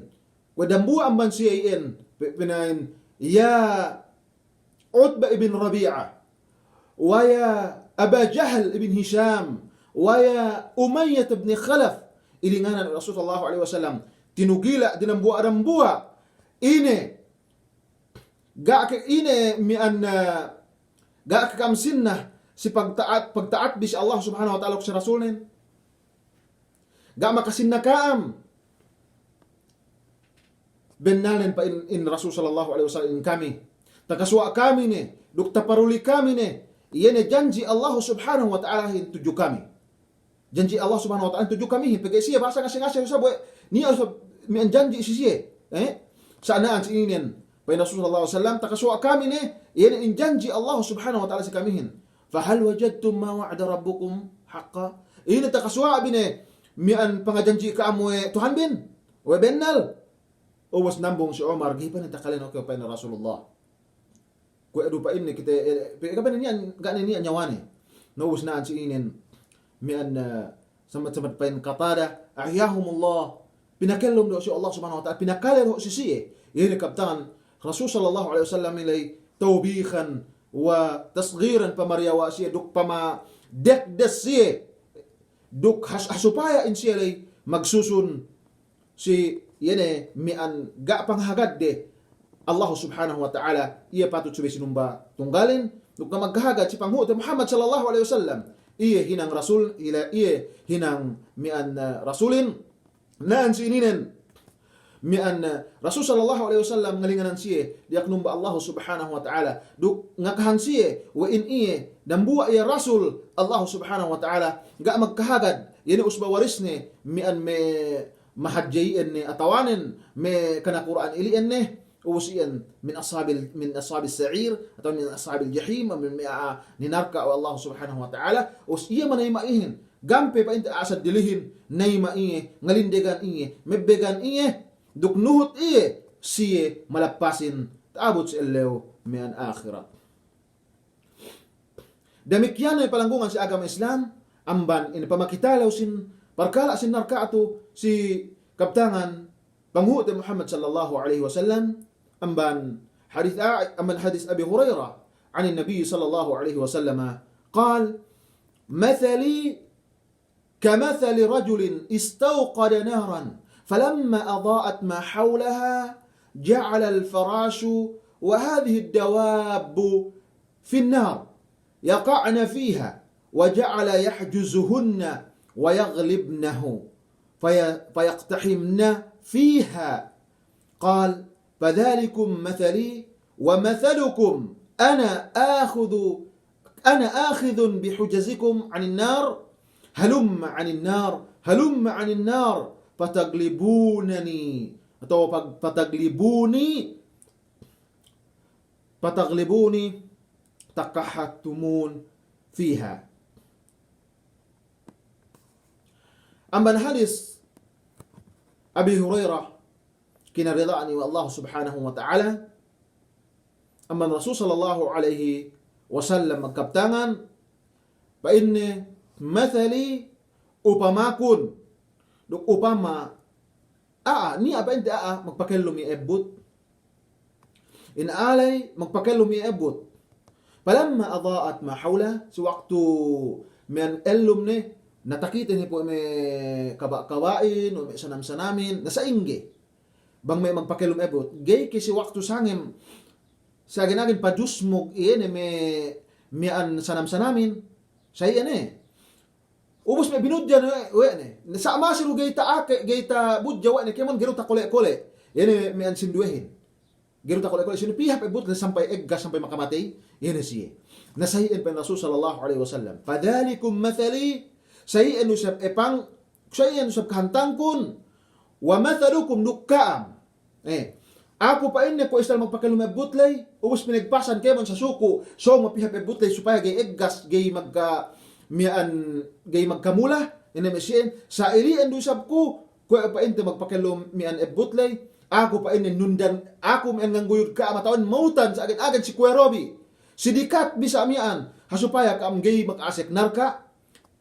wadambu amban si in pinain ya Utbah ibn Rabi'ah wa ya Aba Jahl ibn Hisham wa ya Umayyah ibn Khalaf ilinganan Rasul sallallahu alaihi wasallam tinugila dinambuar-rambuar ini mi an kamsinna si pagtaat bis Allah subhanahu wa ta'ala sa rasulin makasinakaam benalen pa in Rasul sallallahu alaihi wasallam in kami takaswa kami ne dukta paruli kami ne yene janji Allah subhanahu wa ta'ala hin tuju kami janji Allah subhanahu wa ta'ala tuju kami hin pagay siya basa ngasing-ngasing sa ni mi an janji siya sanaan si inin pa Rasul sallallahu alaihi wasallam takaswa kami ne yene in janji Allah subhanahu wa ta'ala si kami hin fahal wajadtum ma wa'ada rabbukum haqqan ina takaswa bine mi an pangajanji ka amoy Tuhan bin we bennal o was nambong si Omar gipan takaleno ko pa na Rasulullah ko edu pa inni kita kapan niyan ganin niyan nyawane no was naan si inin mi an samat-samat pa in Qatada ahyahumullah pinakellom do si Allah subhanahu wa ta'ala pinakalero si siye yene kaptan Rasul sallallahu alaihi wasallam ilay tawbihan wa tasghiran pamaryawa siya duk pama dekdes siya duk hasupaya in siya lay magsusun si yene mi an ga panghagad de Allah subhanahu wa ta'ala iya patut subi sinumba tunggalin duk na maghagad si panghuot Muhammad sallallahu alaihi wasallam iya hinang rasul ila iya hinang mi an rasulin naan si ininen mi an Rasul sallallahu alaihi wasallam ngalinganan siya diaknum ba Allah subhanahu wa ta'ala duk ngakahan siya wa in iye dambuwa iya Rasul Allah subhanahu wa ta'ala ga magkahagad yani usba warisne mi an me mahajjayin ni atawanin me kana Quran ilian ni usian min ashabil sa'ir atau min ashabil jahim min ninarka wa Allah subhanahu wa ta'ala usiya manay maihin gampe pa inta asad dilihin nay maihe ngalindegan iye mebbegan iye duk nuhut iye siye malapasin taabot sa elew mian akhirat. Demikian ay palanggungan sa agama Islam amban in pamakitalaw sin parkala sin narkaatu si kaptangan panghuot Muhammad sallallahu alaihi wasallam amban hadith Abi Hurairah عن النبي صلى الله عليه وسلم قال مثلي كمثل رجل استوقد نارا فلما أضاءت ما حولها جعل الفراش وهذه الدواب في النار يقعن فيها وجعل يحجزهن ويغلبنه فيقتحمن فيها قال فذلكم مثلي ومثلكم أنا آخذ بحجزكم عن النار هلم عن النار فتغلبونني تقحتمون فيها. أما الحديث أبي هريرة كنا رضاني والله سبحانه وتعالى أما الرسول صلى الله عليه wasallam magkaptangan painne mathali upamakun. Duk upama niya painte magpakello mi ebut. Inaalay magpakello mi ebut. Palamma adaat ma hawla si waktu men ellum ne natakitin ni po may kawain o may sanam-sanamin nasa ingge bang may magpakelum ebot gay kisi waktu sangem sa ginagin padusmog iyan may an sanam-sanamin sa iyan ubos may binudyan sa amasiru gay ta budya kaya man giro ta kole-kole yan may an sinduehin giro ta kole-kole sinupihap ebot na sampay eggas sampay makamatay yan siya nasahiin pa Rasul sallallahu alaihi wasallam padalikum mathali sahiin usab epang sahiin usab kahantangkun wa mathalukum nukkaam ako pa inne ko istal magpakalum ebutlay ubos pinagpasan kay man sa suko so mapihap ebutlay supaya gay eggas gay magkamula ina mesien sa irian do sab ko pa inte magpakalum mian ebutlay ako pa inne nundan ako man ngangguyod ka matawan mautan sa agad si Kuya Robi sidikat bisa mian hasupaya ka am gay makasek narka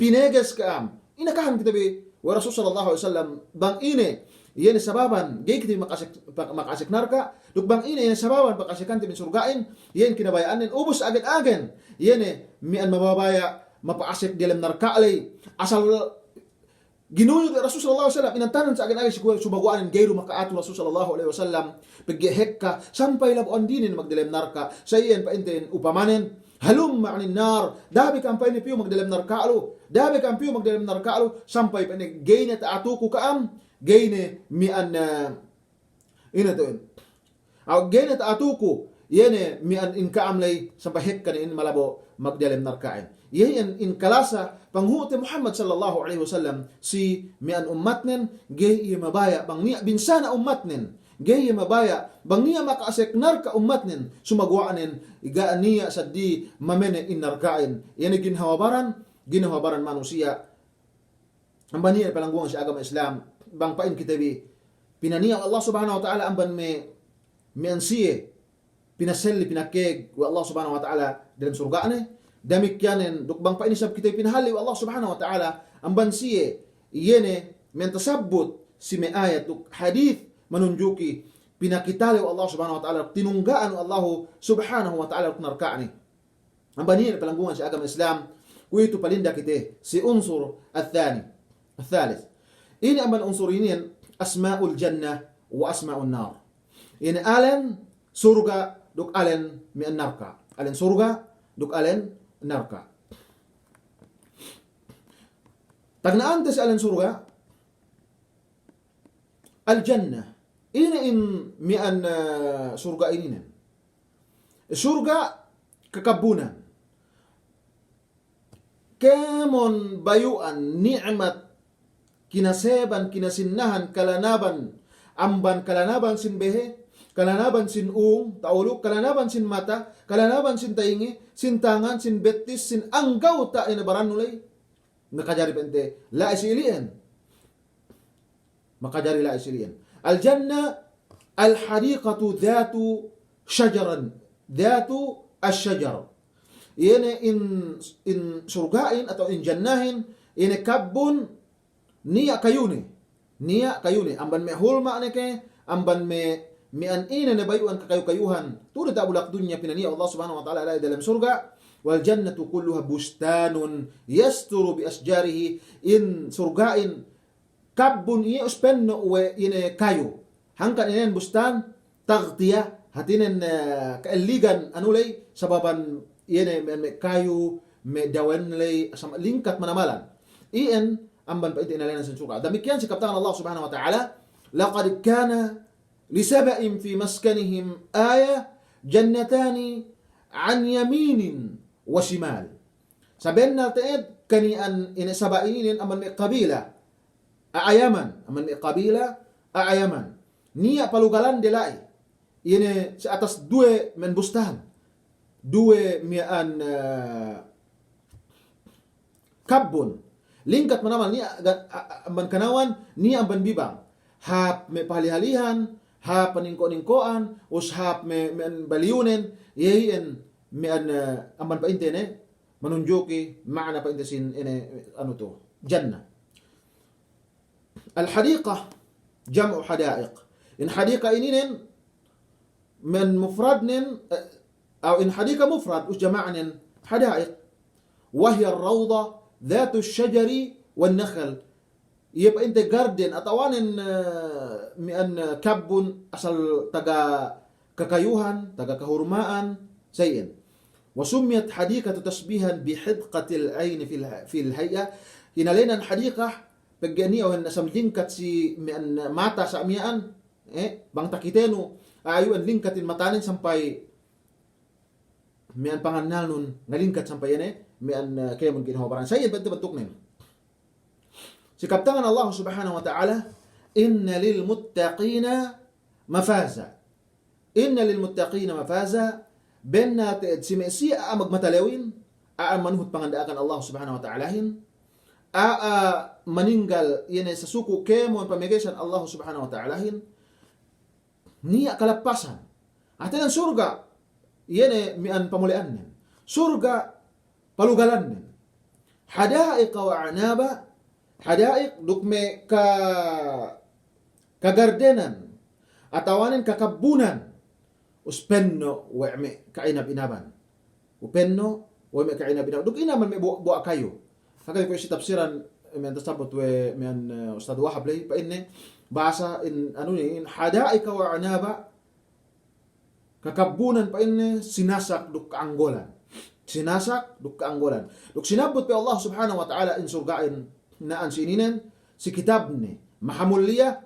pinegas ka am inakahan kita bi wa Rasul sallallahu alaihi wasallam bang ine yan sababan gay kita makasek narka dugbang ina yan sababan pakasikan ti min surgain yan kinabayaan ubos agad-agan yan mian mababaya mapaasek dilam narka alay asal ginuyod Rasul sallallahu alaihi wasallam inantanan sa agad-agan siguro subaguan gayro makaato Rasul sallallahu alaihi wasallam pagihek ka sampay labuan dinin magdilam narka sa iyan painten upamanen halum ma'anin nar dabi kampay ni piyo magdilam narka alo dabi kampiyo magdilam narka alo sampay pa ni gay na taatuko kaam gayne mian ina to gayne taatuko yene mian in kaamlay sampay hek kan in malabo magdilam narkain yan in kalasa panghuti Muhammad sallallahu alaihi wasallam si mian ummatnen gay mabaya bang niya binsana ummatnen gay mabaya bang niya makaasek narka ummatnen sumagwaanen igaan niya saddi mamene in narkain yan ginhawabaran manusia ang baniya palangguang sa agama Islam bang pain kitabi pinaniya Allah subhanahu wa ta'ala amban me ansiye pinaselli pinakeg wa Allah subhanahu wa ta'ala dalam surga damik yanen dukbang pain isab kitabi pinahali wa Allah subhanahu wa ta'ala amban siye yene men tasabbut si me ayat duk hadith manunjuki pinakitali wa Allah subhanahu wa ta'ala tinunggaan Allah subhanahu wa ta'ala narkaani ang baniya palangguang sa agama Islam kuito palinda kite si unsur الثالث ini aman unsur ini asmaul jannah wa asmaun nar ini alen surga duk alen mi narka alen surga duk alen narka tagnaan tes alen surga al jannah ini in mi surga ini surga kekabunan kemon bayuan nikmat kinaseban, kinasinnahan, kalanaban, amban kalanaban sin behe, kalanaban sin taulog, kalanaban sin mata, kalanaban sin taingi, sin tangan, sin betis, sin anggaw ta inabaran nulay. Nakajari pente, la isilian. Makajari la isilian. Al-janna, al-hariqatu dhatu shajaran, dhatu asyajar. Yan in surgain atau in jannahin, in kabun, niya kayuni amban me hulma ke amban me an ina na bayuan kakayuhan tulad ta bulak dunya pinaniya Allah subhanahu wa ta'ala dalam surga wal jannatu kulluha bustanun yasturu bi asjarihi in surgain kabun iya uspenno we ine kayu hangkan inen bustan taghtiya hatinen kaeligan anulay sababan ine me kayu me dawen lay lingkat manamalan ien amban pa ito inalanan sa surga. Demikian sikap tangan Allah subhanahu wa ta'ala, laqad kana lisaba'in fi maskanihim aya jannatani an yaminin wa shimal. Sabihin na taed kanian inasabainin aman may kabila aayaman, aman may kabila aayaman. Niya palugalan delay. Ine sa atas due men bustahan. Due mian kabun. Lingkat manaman niya amban kanawan niya amban bibang hap me pahalihalihan hap paningko-ningkoan us hap me baliyunen yeyen me an amban paintene manunjuki maana pa intasin ano to jannah. Al-hadiqah jam'u hadaiq. In hadiqa ininen من مفرد أو إن حديقة مفرد وش جمعنن حدائق وهي الروضة ذات الشجر والنخل. يبقى أنت جاردن أطوان من كب أصل تجا ككيوهن تجا كهرماء سيئن. وسميت حديقة تشبيها بحدقة العين في الهيئة. هنا لنا الحديقة بجانية وهن سملينكت si mata sa amian bang takiteno ayuan lingkatin matanin sampai mian panganal nun ngalingkat sampai mian kaya mungkin hawaran saya bentuk nin sikap tangan Allah Subhanahu wa taala inna lil muttaqina mafaza benna simesi magmatalawin manuhut pangandaakan Allah Subhanahu wa taala meninggal sa suku kemon pamigasan Allah Subhanahu wa taala niya kalapasan. Atin ang surga, mian pamulian nin. Surga, palugalan nin. Hadaiq wa anaba, hadaiq dukme kagardenan, atawanin kakabunan, uspenno wa me kainab-inaban. Upenno wa me kainab-inaban. Duk inaman may buwa kayo. Hakay ko si tafsiran, mian tasabot mian Ustad Wahab lay, pa bahasa in hadaika wa anaba kakabunan pa sinasak duk kaanggolan duk sinabot pa Allah Subhanahu wa taala in surgain naan sininen si kitab ni mahamuliyah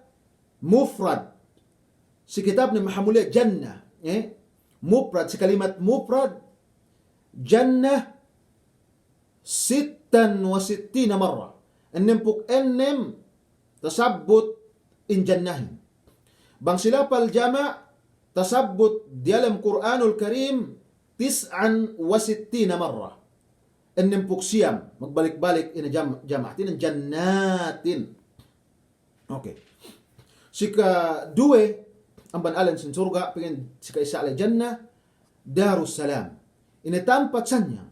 mufrad si kitab ni mahamuliyah jannah mufrad si kalimat mufrad jannah 66 marra ennem tasabbut in jannahin. Bang silapal jama' tasabbut di dalam Quranul Karim 69 marra. Ennem puksiyam magbalik-balik ina jama'atin ang jannatin. Okay. Sika duwe ang banalan sin surga pingin sika isa ala jannah Darussalam. Ini tampat sanyang.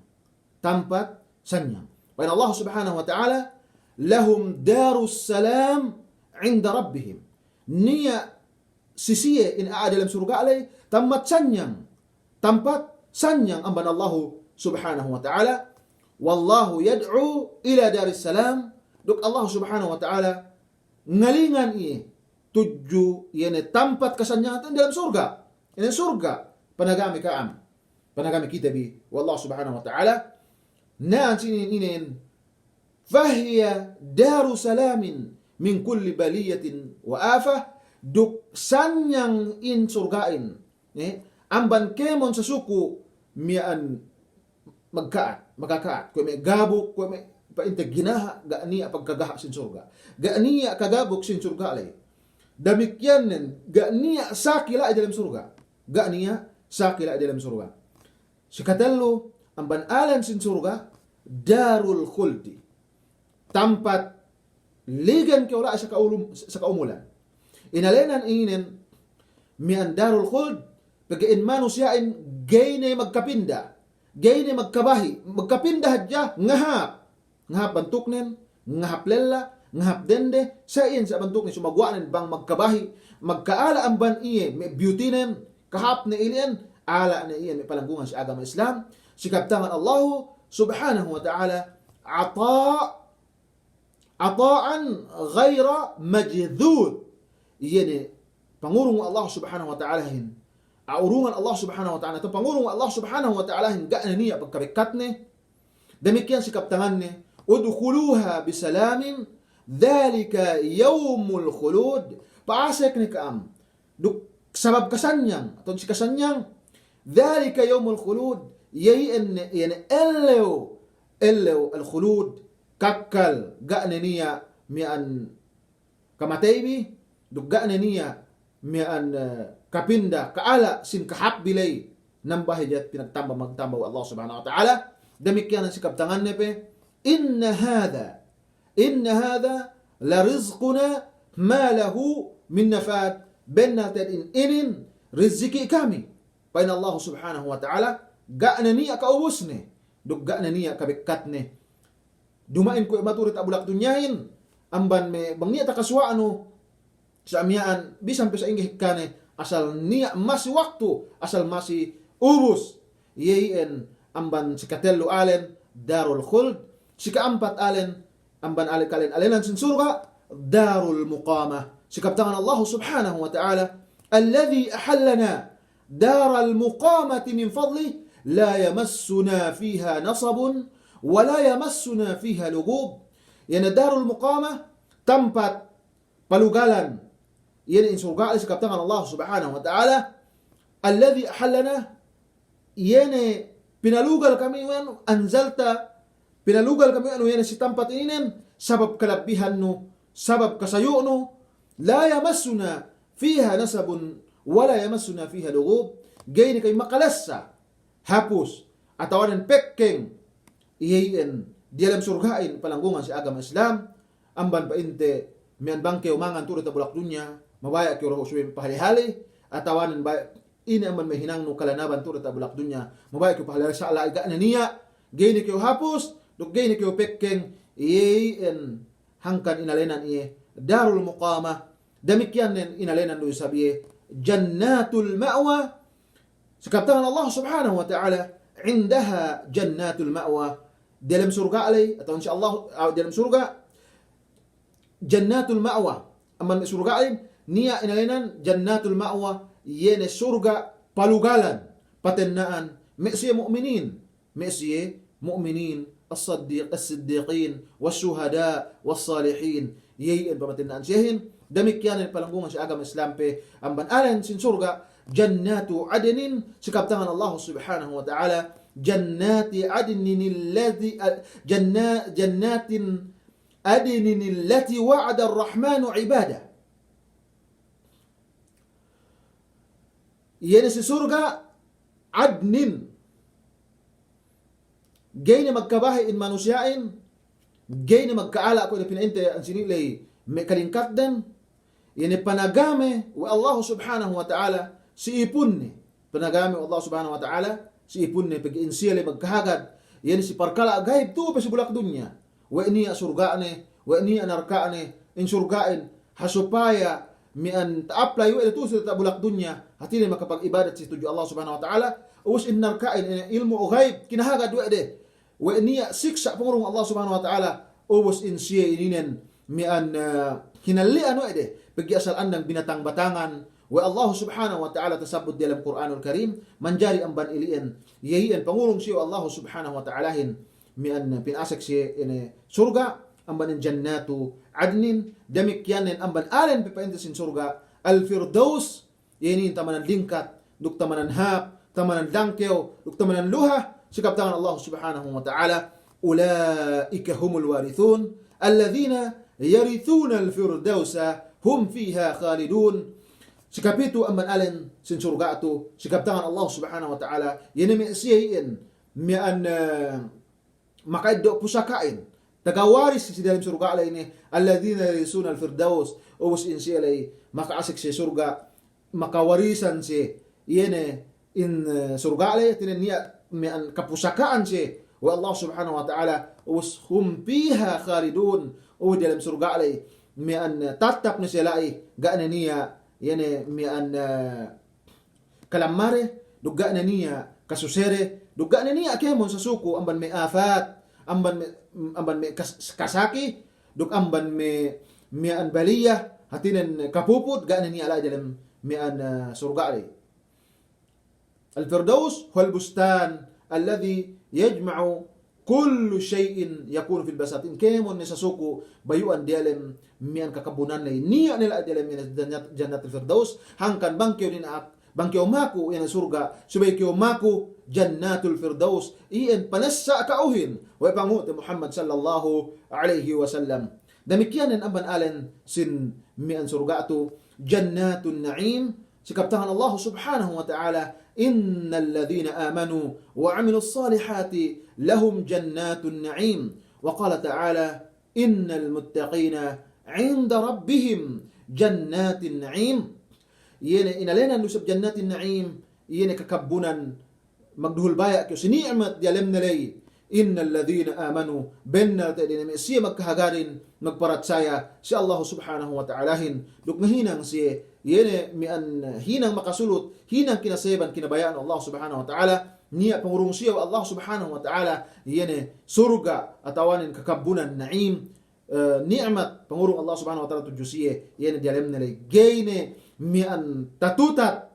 Pain Allah Subhanahu wa taala lahum Darussalam inda rabbihim. Niya sisiye in dalam surga alay tempat sanyang amban Allah Subhanahu wa taala. Wallahu yad'u ila Darussalam. Duk Allah Subhanahu wa taala ngalingan tuju tempat kasanyatan dalam surga. Ini surga panagami kita bi wallahu Subhanahu wa taala naan sinin fahiya Darussalamin min kulli baliyatin wa afah duk sanyang in surgain amban kemon sa suku mian magkakaat ko may gabuk ko may painte ginaha gaaniya pagkagaha sin surga gaaniya kagabuk sin surga alay damikyan nen gaaniya sakila dalam surga sikatello amban alan sin surga darul khuldi tempat ligan ke wala sa kaumulan. Inalenan inin mian darul khuld pagain manusyain gayne magkapinda, gayne magkapinda hadya ngahap bantuknen, ngahap lella, ngahap dende, sain sa bantuknen sumagwanen bang magkabahi, magkaala ang ban iye, may beautynen, kahap na ilian, ala na iye may palanggungan sa agama Islam, sikaptangan Allah Subhanahu wa ta'ala ataan ghaira majdud. Iyan pangurong Allah Subhanahu wa ta'ala aurungan Allah Subhanahu wa ta'ala pangurong Allah Subhanahu wa ta'ala gaan niya pagkabikat ni damikyan sikap tangan ni udkhuluha bisalamin dhalika yawmul khulud paasek ni kaam duk sabab kasanyang aton si kasanyang dhalika yawmul khulud yan ellew al khulud kakkal gaan niya mian kamataybi duk gaan niya mian kapinda kaala sin kahap bilay nambahijat pinagtamba magtamba wa Allah Subhanahu wa ta'ala damikyan ang sikap tangan nepe inna hadha la rizquna ma lahu min nafad benna tadin inin riziki kami pain Allah Subhanahu wa ta'ala gaana niya kaubos ni dugga na niya kabikat ni. Dumain ko maturit abulak dunyahin, amban me bang niya takaswa ano, sa amyaan, bisan pa sa ingih kane, asal niya masi waktu, asal masi ubus, yeyen amban si katello alen, darul khuld, si kaampat alen, amban alen kalen alenan sin surga, darul muqamah. Si kaptangan Allah subhanahu wa ta'ala, alladhi ahallana daral muqamati min fadli, la yamassuna fiha nasabun, wa la yamassuna fiha lugub. Yan darul muqamah, tempat palugalan. Yan in surga si kaptangan Allah subhanahu wa ta'ala, alladhi ahallana, yan pinalugal kami yan, anzalta, pinalugal kami ano yan si tempat inin, sabab kalabihan no, sabab kasayo no, la yamassuna fiha nasabun wala yamassuna fiha lugub. Gay ni kay makalasa hapus atawanan pekkeng iyayin di alam surgain palanggungan si agama Islam amban pa inte mian bangke umangan turut bulak dunya mabaya ki ro uswim pahalihali atawanan ba ini amban may hinangno kalanaban turut bulak dunya mabaya ki pahalihali sa ala iga na niya gay ni kay hapus dug gay ni kay pekkeng iyayin hangkan inalenan iye darul muqamah. Demikian yang inalenan dulu sabiye jannatul ma'wa. Sekaptangan Allah subhanahu wa ta'ala indaha jannatul ma'wa. Dalam surga alay atau insyaallah dalam surga jannatul ma'wa. Aman surga alay niya inalenan jannatul ma'wa yene surga palugalan patennaan me'siye mu'minin as-siddiqin was-syuhada was-salihin yeyen pamatinaan siyahin. Demikian yang palanggungan sa agama Islam pe ang banalan sin surga jannatu adnin sikaptangan Allah subhanahu wa ta'ala jannati adnin allati jannatin adnin allati wa'ada ar-rahmanu ibada. Yan si surga adnin gay na magkabahay in manusyain gay na magkaala ako na pinainte ang sinilay may kalingkat din ini panagame wa Allah subhanahu wa ta'ala si ipun ni panagame wa Allah subhanahu wa ta'ala si ipun ni pag-insiyali magkahagad yan si parkala agayib tu pa si bulak dunya wa ini asurgaane wa ini anarkaane in surgain hasupaya mian ta-apply wa ito sa bulak dunya hatili makapag-ibadat si tuju Allah subhanahu wa ta'ala us in narkain ilmu o gayib kinahagad wa de wa ini siksa pangurong Allah subhanahu wa ta'ala us in siya ininen mian hinalian wa de bagi asal andang binatang batangan wa Allah subhanahu wa ta'ala tasabut dalam Quranul Karim manjari amban ilian yahian pangulong siya Allah subhanahu wa ta'alahin mian pinasak siya ini surga amban jannatu adnin demikian amban alen pipaintasin surga al-firdaus yani tamanan lingkat duk tamanan hap tamanan dangkew duk tamanan luha sikap tangan Allah subhanahu wa ta'ala ulaika humul warithun alladhina yarithuna al-firdausa hum fiha khalidun. Sikap itu amban alen sin surga itu sikap tangan Allah subhanahu wa ta'ala yani may siyain mian makaiddo pusakain tagawaris si dalam surga alay ini alladhina yarisuna al-firdaus ubus in siya alay makaasik si surga makawarisan si yene in surga alay tinan niya mian kapusakaan si wa Allah subhanahu wa ta'ala ubus hum fiha khalidun ubus dalam surga alay mian tatap na sila ay gaan na niya yene mian kalamare duga na niya kasusere duga na niya kemon sa suko amban may afat amban may kasaki dug amban may mian baliya hatinan kapupod gaan na niya ala dalam mian surga alay al-firdaus huwa al-bustan alladhi yajma'u kullu shay'in yakunu fil basatin kemon ni sa suko bayuan dialem mian kakabunan lay niya nila dialem min jannatul firdaus hangkan bangkyo din ak bangkyo maku yan surga subay kyo maku jannatul firdaus iyan panassa kauhin wa pangut Muhammad sallallahu alaihi wasallam. Demikian ang amban alen sin mian surga atu jannatun na'im sikaptangan Allah subhanahu wa ta'ala innal ladhina amanu wa 'amilus salihati lahum jannatun na'im wa qala ta'ala innal muttaqina 'inda rabbihim jannatin na'im. Yene inalena lusab jannatin na'im yene kakabunan magduhul baya kyo sini'mat dialem nalay innal ladhina amanu benna ta din siya magkahagarin magparatsaya si Allah subhanahu wa ta'alahin duk hinang siya yene mi an hinang makasulot hinang kinaseban kinabayaan Allah subhanahu wa ta'ala niya pangurong siya Allah subhanahu wa ta'ala yene surga atawanin kakabunan naim ni'mat pangurong Allah subhanahu wa ta'ala tuju siya yene dialem nilay gayne mi an tatutat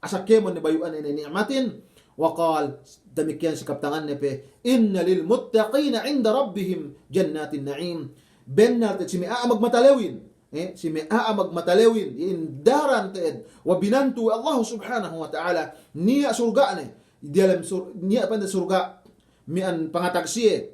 asakemon ni bayuan ini ni'matin waqal demikian sikap tangan nepe inna lil muttaqina 'inda rabbihim jannatin na'im benna si mi magmatalewin si mi magmatalewin indaran ted wa binantu Allah subhanahu wa ta'ala niya surga ne dalam niya panda surga mi an pangatagsiye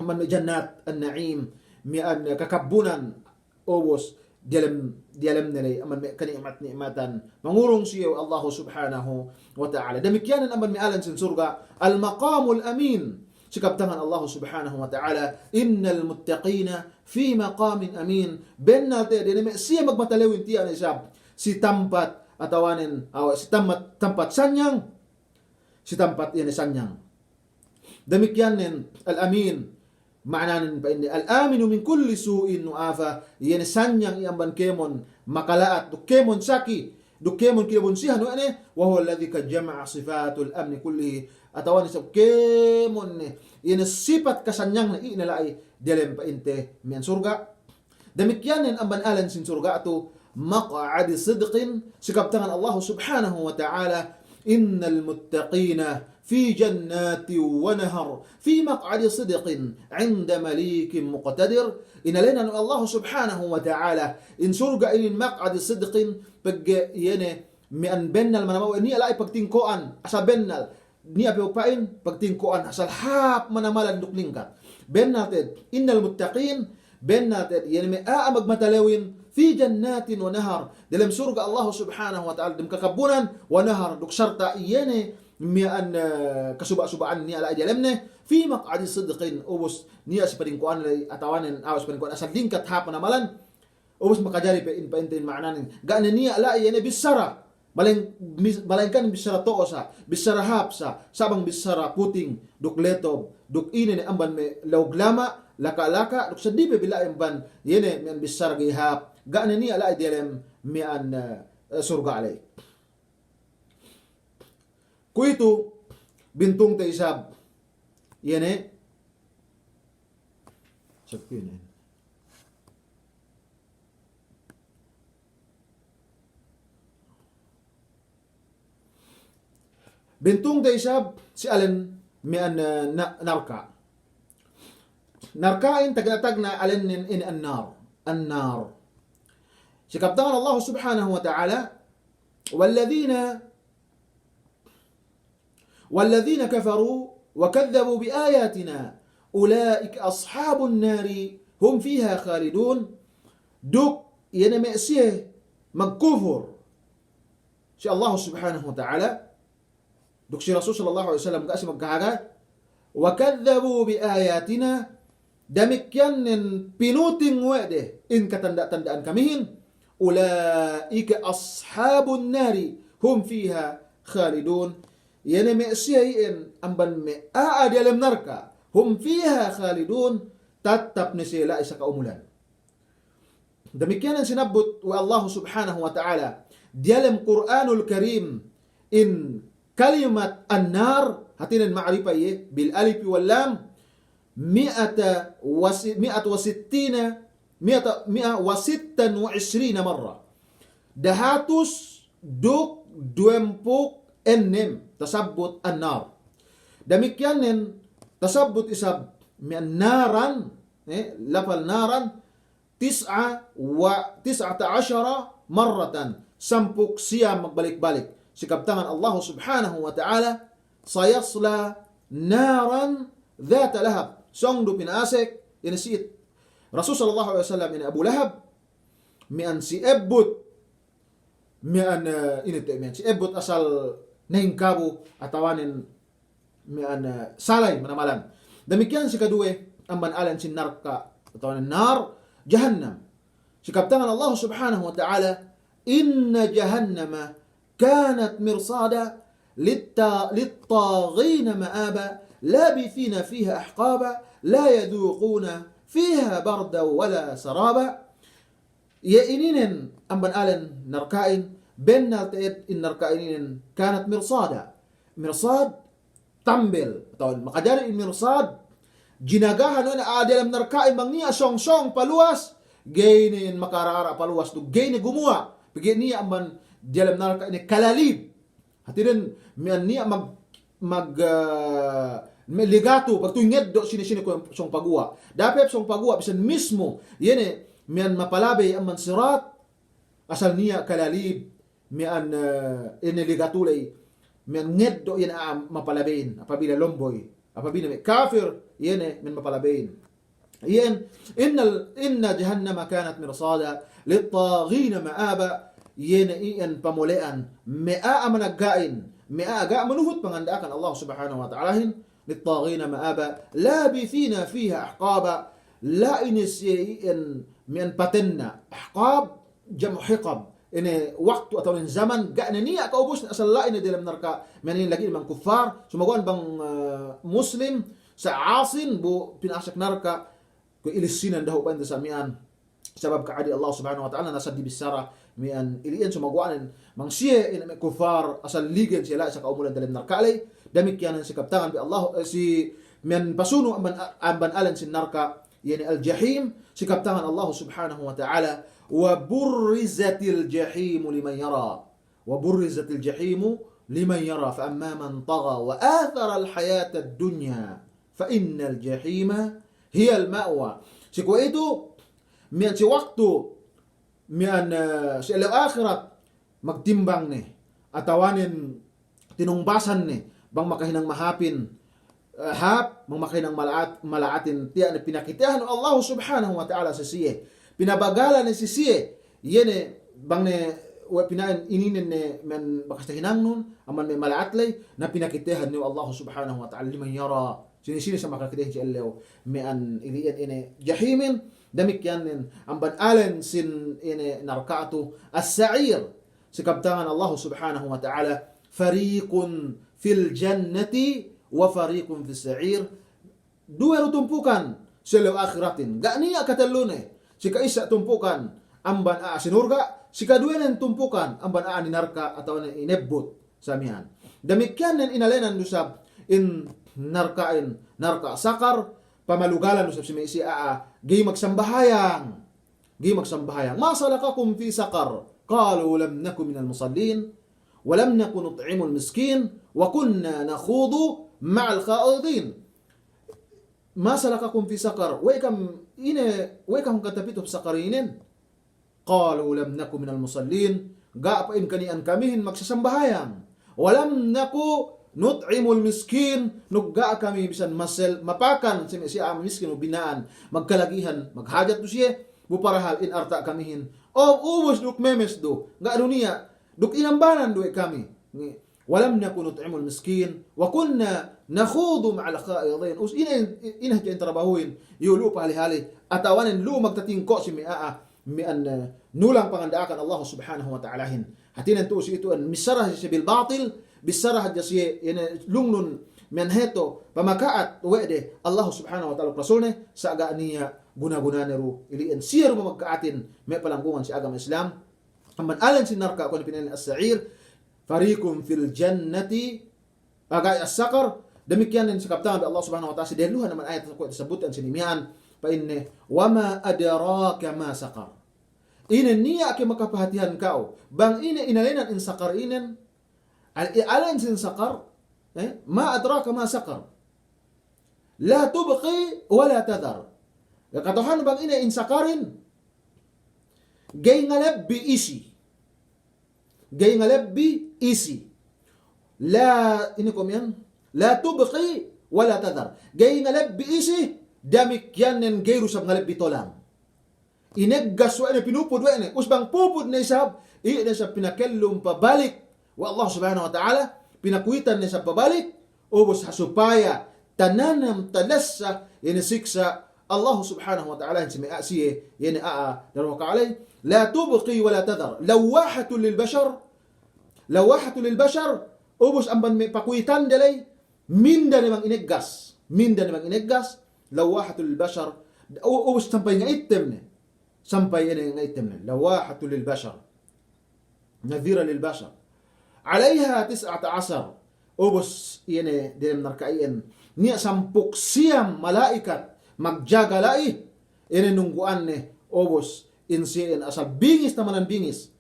man jannat an-na'im mi an kakabunan obos dalam nilay aman may kanikmat-nikmatan mangurong siya Allah subhanahu wa ta'ala demikian aman may alan sin surga al-maqamul amin sikap tangan Allah subhanahu wa ta'ala innal muttaqina fi maqamin amin benna te diname siya magmatalewin tiya ni sab si tampat atawanin si tampat sanyang si tampat yan sanyang demikian al-amin ma'nanin pa inni al-aminu min kulli su'in nu'afa yan sanyang iamban kemon makalaat duk kemon saki duk kemon kemon siya no ane wa huwa alladhi ka jama'a sifatul amni kullihi atawan sa kemon ne yan sifat kasanyang na inalai dalem pa inte mian surga demikian ang banalan sin surga ato maq'adi sidqin sikap tangan Allah subhanahu wa ta'ala innal muttaqina في جنات ونهر في مقعد صدق عند مليك مقتدر إن لنا الله سبحانه وتعالى إن سرق إلى مقعد صدق بق ينه من بنال منامو إني لا يبكتينكوان أسا بنال ني أبيوباين بكتينكوان أسا الحاب منامالا نقلينك بنال إن المتقين بنال يعني أمك متلوين في جنات ونهر دلم سرق الله سبحانه وتعالى دم ككبونا ونهر دك شرطة ينه mian kasubaan ni ala ajalamne fi maq'adi sidqin ubus niya sa padingkuan lay atawanen awas padingkuan asal dingkat hapon amalan ubus makajari pa intin ma'nanin gaana niya ala yana bisara balengkan bisara toosa bisara hapsa sabang bisara puting duk letob duk ine ni amban me lawglama laka duk sadipe bila amban yene mian bisara gihap gaana niya ala ajalam mian surga alay kuitu bintung te isab yene sakpin bintung te isab si alen mian narka narkain tagatag na alen in annar sikap tangan Allah subhanahu wa ta'ala والذين كفروا وكذبوا بآياتنا أولئك أصحاب النار هم فيها خالدون دوك ينمأسيه مكفر شاء الله سبحانه وتعالى دوك شي رسول صلى الله عليه وسلم قاسم مكهاga وكذبوا بآياتنا demikian pinuting wede in katanda-tandaan kamihin أولئك أصحاب النار هم فيها خالدون يعني مأسيين أمبن ماء ديالم نركا هم فيها خالدون تتب نسيلا إساك أمولان demikian sinabut wa Allah subhanahu wa ta'ala dialam Qur'anul Karim in kalimat an-nar hatinan ma'rifah ye bil alif wal lam 126 marra dahatus duk 26 tasabut an-nar demikianen tasabut isab min naran lafal naran 19 marratan sampuk siya magbalik-balik sikap tangan Allah subhanahu wa ta'ala sayasla naran dhata lahab song do pinasek inasiit Rasul sallallahu alaihi wasallam in Abu Lahab mian si ebut mian si ebut asal nahingkabo atawanin mian salay manamalan demikian si kadue ang banalan si narka atawanin nar jahannam sikap tangan Allah subhanahu wa ta'ala inna jahannama kanat mirsada littaghina ma'aba لابثين فيها أحقابا لا يذوقون فيها بردا ولا سرابا. Ya ininin amban alen narkain bennal teet in narkainin kanat mirsada. Mirsad tambel atau makajari in mirsad ginagahan na dalam narkain mangnia song-song paluas gainin makarara paluas tu gaini gumua begini amban dalam narkain kalalib hatirin mian niya ligato pagtunged do sini ko song pagua dapep song pagua bisan mismo yene mian mapalabay ang mansirat asal niya kalalib mian iniligatulay mian ngeddo yan mapalabayin apabila lomboy apabila may kafir yan mian mapalabayin yan inna jahannama kanat mirsada littaghina maaba yan iyan pamulian mea managgain mea aga manuhut pangandaakan Allah subhanahu wa ta'ala littaghina maaba labithina fiha ahqaba la inisyain من patenna ahqab jamu hiqab ini waktu atau in zaman gak niya kaubos asal lain dalam narka menin lagi mang kuffar sumaguan bang muslim sa asin bu pinasak narka ko ilisinan daw banda sa mian sabab kaadi Allah subhanahu wa ta'ala nasad di bisara mian ilian sumaguan mang siya in kuffar asal ligen sila sa kaumulan dalam narka alay damikyanan si kaptangan bi Allah si mian pasuno amban alan sin narka يعني الجحيم sikap tangan Allah subhanahu wa ta'ala wa burrizatil jahimu liman yara wa burrizatil jahimu liman yara fa amma man tagha wa athara al hayata ad-dunya fa innal jahima hiya al ma'wa siku itu mian si waktu mian si akhirat magtimbang ni atawanin tinungbasan ni bang makahinang mahapin hap memakai ng malaatin tiya na pinakitahan ng Allah subhanahu wa ta'ala sa siye pinabagalan ni si siye yene bang ne pinain ininin ne men bakastahinang nun aman may malaatlay na pinakitahan ni Allah subhanahu wa ta'ala liman yara sinisini sa makakitahin si Allah may an iliyan ine jahimin damik yanin ang banalan sin ine narkato as-sa'ir sikabtangan Allah subhanahu wa ta'ala fariqun fil jannati wa fariqun fis sa'ir dua tumpukan selaw akhiratin gak niya katalune sika isa tumpukan amban sinurga sika dua nen tumpukan amban ni narka atau inebbot samihan demikian nen inalenan dusab in narka sakar pamalugalan dusab si Messi gi magsambahayang masalakakum fi sakar qalu lam nakum minal musallin wa lam nakun nut'imul miskin wa kunna nakhudu ma'al kha'idin ma salakakum fi saqar wa kam katapito sakarinin qalu lam naku minal musallin gaapain kanian kamihin magsasambahayang walam naku nut'imul miskin nugga kami bisan masel mapakan siya miskin o binaan magkalagihan maghajat to siya buparahal in arta kamihin ubos duk memes do ga dunia duk inambanan do kami ولم نكن نطعم المسكين وكنا نخوض مع الخائضين us ina jan trabahuin yulu pali-hali atawan lu magtatingko si mian nulang pangandaakan Allah subhanahu wa ta'ala hatinan to si itu an misarah si bil batil bisarah jasi ina lungnun men heto pamakaat wede Allah subhanahu wa ta'ala rasulne sa aga niya guna-guna neru ilian sir mo magkaatin may palanggungan si agama Islam amman alan sinarka ko pinin as-sa'ir fariqum fil jannati agay as-saqar demikian din sikaptangan bi Allah subhanahu wa ta'ala sideluhan naman ayat ko disebutkan sinimian pa inne wama adraka ma saqar inen niya ki makapahatihan kau bang ine inalinan in saqar inen alan sin saqar ma adraka ma saqar la tubqi wala tadhar katohan bang ine in saqarin gay ngalab bi isi la inikom yan la tubqi wala tadhar gay ngalab bi isi damik yan nen gayru sab ngalab bitolang ineggas wa ene pinupod wa ene usbang pupod na isab na sa pinakellum pabalik wa Allah subhanahu wa ta'ala pinakwitan na sa pabalik ubos hasupaya tananam talassa yanisiksa Allah subhanahu wa ta'ala si asiye yani darwa ka alay la tubqi wala tadhar lawahatu lil bashar ubos amban may pakwitan dalay minda namang ineggas, lawahatul bashar, ubos sampay nga item ni, sampay nga item ni, lawahatul bashar, nadhira lil bashar, alayha 19, ubos yene dilem narkaien, niya sampuk siyam malaikat, magjagalai, ine nungguan ni, ubos insiin asa bingis tamanan bingis,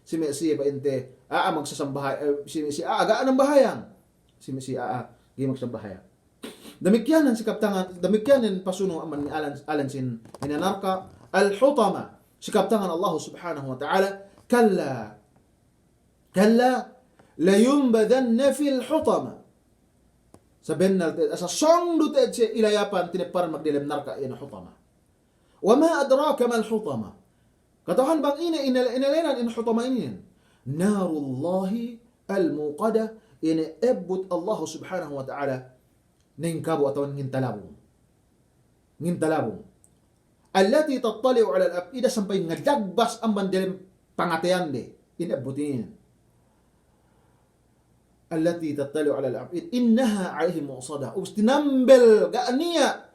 si Messi ba inte, magsasambahay, si Messi, agaan ng bahayang, si Messi, gi magsambahayang. Damikyanan si kaptangan, damikyanan pasuno aman ni Alan sin inanarka al-hutama, si kaptangan Allah subhanahu wa ta'ala, kalla la yumbadanna fil hutama. Sabihin na, asa song duted si ilayapan, tiniparan magdilim narka yan hutama. Wa ma adraka mal hutama. Katahan bang inalenan in hutama inin. Narullahi al-muqada, ebut Allah subhanahu wa ta'ala, ningkabo atau ngintalabong. Allati tattali'u ala al-afida, sampai ngadagbas ang bandilim pangatayan de. Inebutin. Allati tattali'u ala al-afida, innaha alaihim mu'sada. Ubus tinambel gaaniya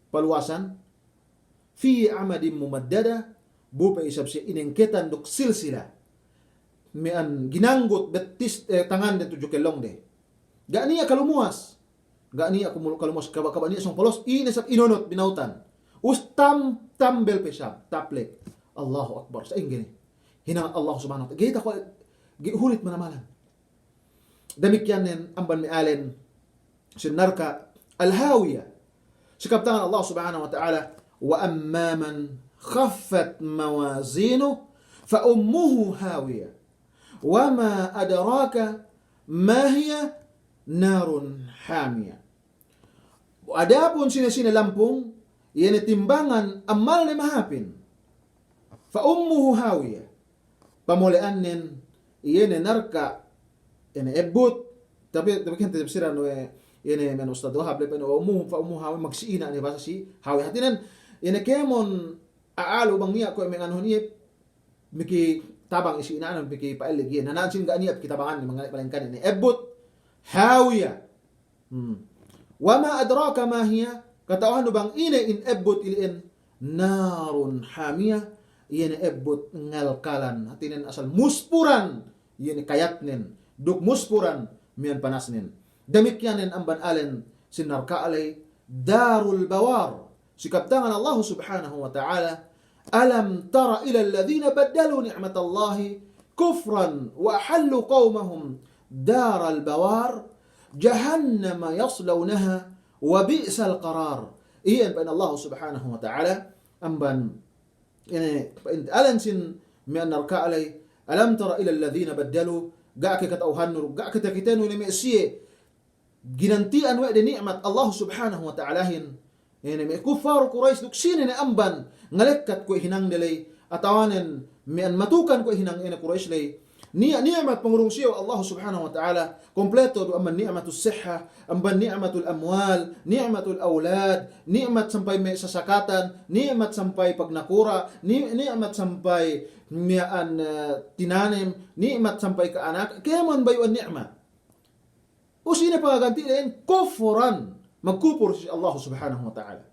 paluasan, fi amadim mumaddada, bupa isab siya inengketan duk silsila. Mian ginanggot betis tangan den 7 kelong de. Gaaniya kalumuas. Gaaniya kalumuas kaba niya song polos inesap inonot binautan. Tambel pesab taplek. Allahu akbar. Sa ingini. Hinang Allah subhanahu wa ta'ala. Gita ko gihulit manamalan. Damikyanen amban mi alen sinarka al-hawiya. Sikaptangan Allah subhanahu wa ta'ala, wa amma man khaffat mawazinu fa ummuhu hawiya. وما أدراك ما هي نار حامية. Adapun sina-sina lampung, yan timbangan amal na mahapin. Fa ummuhu hawiya. Pamulian nin, yan narka, yan ebut, tapi kan tafsiran yan men ustad wahab lepen ummuhu fa ummuhu hawiya, magsiina ni basa si hawiya. Hatinan, yan kemon aalo bang niya ko men anhon niya, miki tabang isi inaanan piki pailig yan. Nanansin ga niya kitabangan ni mga palengkan ni ebut hawiya. Wama adraka ma hiya, katawhan bang ina in ebut iliin narun hamiya, yan ebut ngalkalan hatinen asal muspuran, yan kayatnen duk muspuran miyan panasnen. Damikyanen amban alen sinarka alay darul bawar. Sikaptangan Allah subhanahu wa ta'ala, alam tara ila alladhina baddalu ni'matallahi kufran wa ahallu qawmahum daral bawar jahannama yaslawnaha wa bi'sal qarar. Iyan pa Allah subhanahu wa ta'ala amban alan sin mi anarka alay alam tara ila alladhina baddalu ga'ake katauhannu ga'ake takitanu ni mesiye ginantian wa de ni'mat Allah subhanahu wa ta'alahin. Yan may kuffar Quraysh duksinin na amban ngalekkat ko hinang delay atawanen mian matukan ko hinang ina Quraysh lay ni'mat pangurung siya Allah subhanahu wa ta'ala kompleto do amman ni'matus sihha amban ni'matul amwal ni'matul aulad ni'mat sampay may sasakatan ni'mat sampay pagnakura ni'mat sampay mian tinanim ni'mat sampay ka anak kemon bayo an ni'mat usina pagaganti din kufran magkupur si Allah subhanahu wa ta'ala.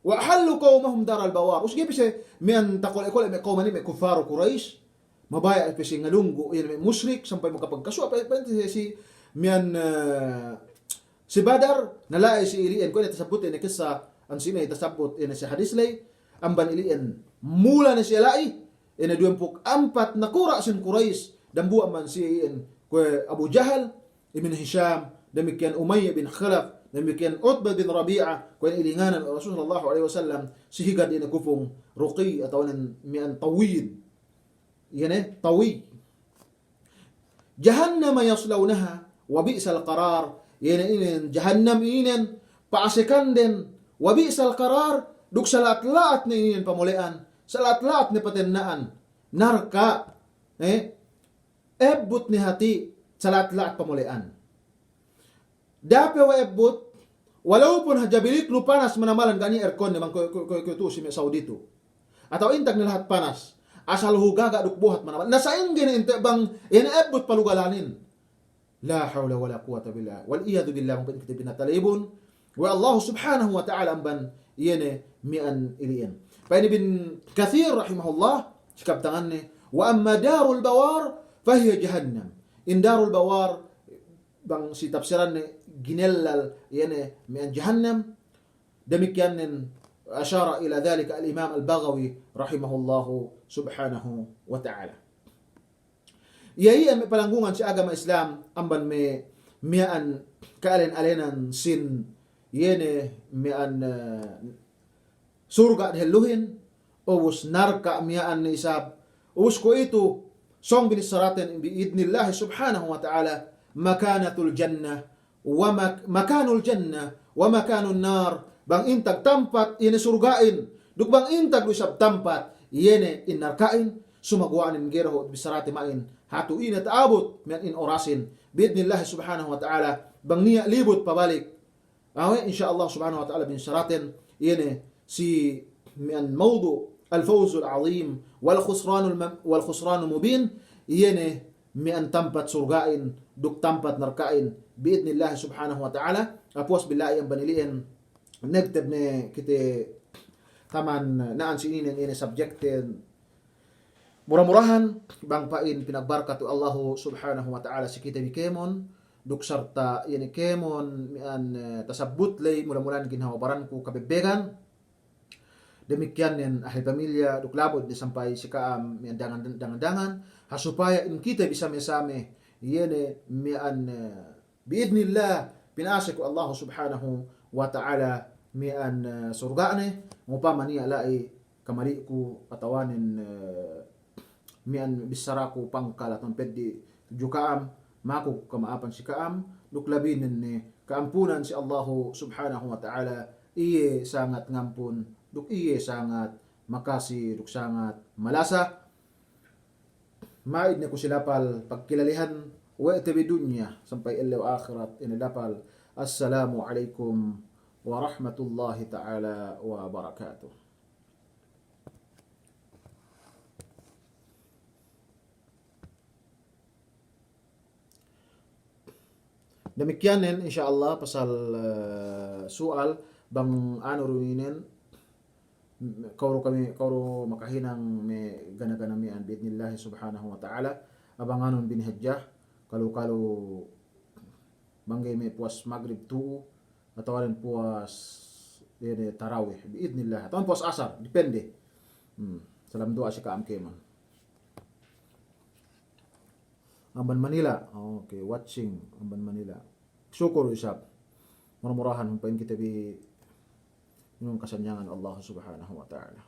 Wa ahallu qawmahum daral bawar. Usgi pisi miyan takol-ekol may qawmani may kuffaro Quraysh. Mabaya pisi ngalunggo yan may musyrik sampay makapagkaswa pa si miyan si Badar nalaay si ilian ko ina tasabut ina kisa ang sinay tasabut ina si hadis lay amban ilian mula na siya lai ina 24 na kura sin Quraysh dambuan man si ilian ko Abu Jahal ibn Hisham demikian Umayyah bin Khalaf demikian Utbah bin Rabi'ah kung ilinganan Rasulullah SAW si higad ina kufong ruqi atau mian tawid yan tawi jahannama yaslawnaha wa bi'sal qarar yan jahannam inin paasikan din wa bi'sal qarar duk salat-laat na inin pamulian salat-laat na patennaan narka ebut ni hati salat-laat pamulian dape wa ebut walaupun hajabilit lu panas manamalan gani aircon naman ko si Saudi to atau intag na lahat panas asal hugaga duk buhat manamal nasa ingin inte bang yan ebut palugalanin La hawla wala quwata billah. Wal iyadu billah mungkin kita binatalibun. Wa Allah subhanahu wa ta'ala amban yene mi'an iliin. Pa Ibn Kathir rahimahullah sikap tangannya wa amma darul bawar fahiya jahannam. In darul bawar bang si tafsiran ginellal yene mi'an jahannam. Demikian asyara ila dhalika al-Imam al-Baghawi rahimahullahu subhanahu wa ta'ala. Yai ang palanggungan sa agama Islam amban me mian kaalen-alenan sin yene mian surga dheluhin ubus narka mian ni isab ubus ko ito song binisaraten biidnillah subhanahu wa ta'ala makanatul jannah wa makanul jannah wa makanun nar bang intag tampat yene surgain duk bang intag usab tampat yene inarkain sumagwaan ng geraho at bisarati main hatuin at abot mian in orasin biidnillah subhanahu wa ta'ala bang niya libot pabalik insyaallah subhanahu wa ta'ala bin saratin yene si mian mawdu al-fawz al-azim wal khusran mubin yene mian tampat surgain duk tampat narkain biidnillah subhanahu wa ta'ala apos billahi ang baniliin nagtab ne kite taman naan sininin ini subjected murah-murahan bang pain pinagbarka tu Allah subhanahu wa ta'ala si kita bikemon duk sarta yani kemon mian tasabut lay mula-mulan ginhawabaran ko kabebegan demikian nin ahli pamilya duk labod ni sampay si kaam mian dangan hasupaya in kita bisa mesame yene mian biidnillah pinasa ko Allah subhanahu wa ta'ala mian surgaane mupama niya lai kamali ko atawanin mian bisaraku pangkal at pwede jukaam mako kamaapan si kaam duklabinin ni kaampunan si Allah subhanahu wa ta'ala iye sangat ngampun duk iye sangat makasi duk sangat malasa maid ni ko silapal pagkilalihan wa tabi dunya sampai ilaw akhirat inilapal assalamu alaikum wa rahmatullahi ta'ala wa barakatuh. Demikian insyaallah pasal soal bang ano ruinin kauro makahinang me gana-gana mi an biidnillah subhanahu wa ta'ala abanganon bin hajjah kalau banggay me puas maghrib tu atau rin puas tarawih biidnillah atau puas asar depende salam doa si kaam keman Amban Manila. Okay, watching Amban Manila. Syukur isab. Murmurahan pain kita bi yung kasanyangan Allah subhanahu wa ta'ala.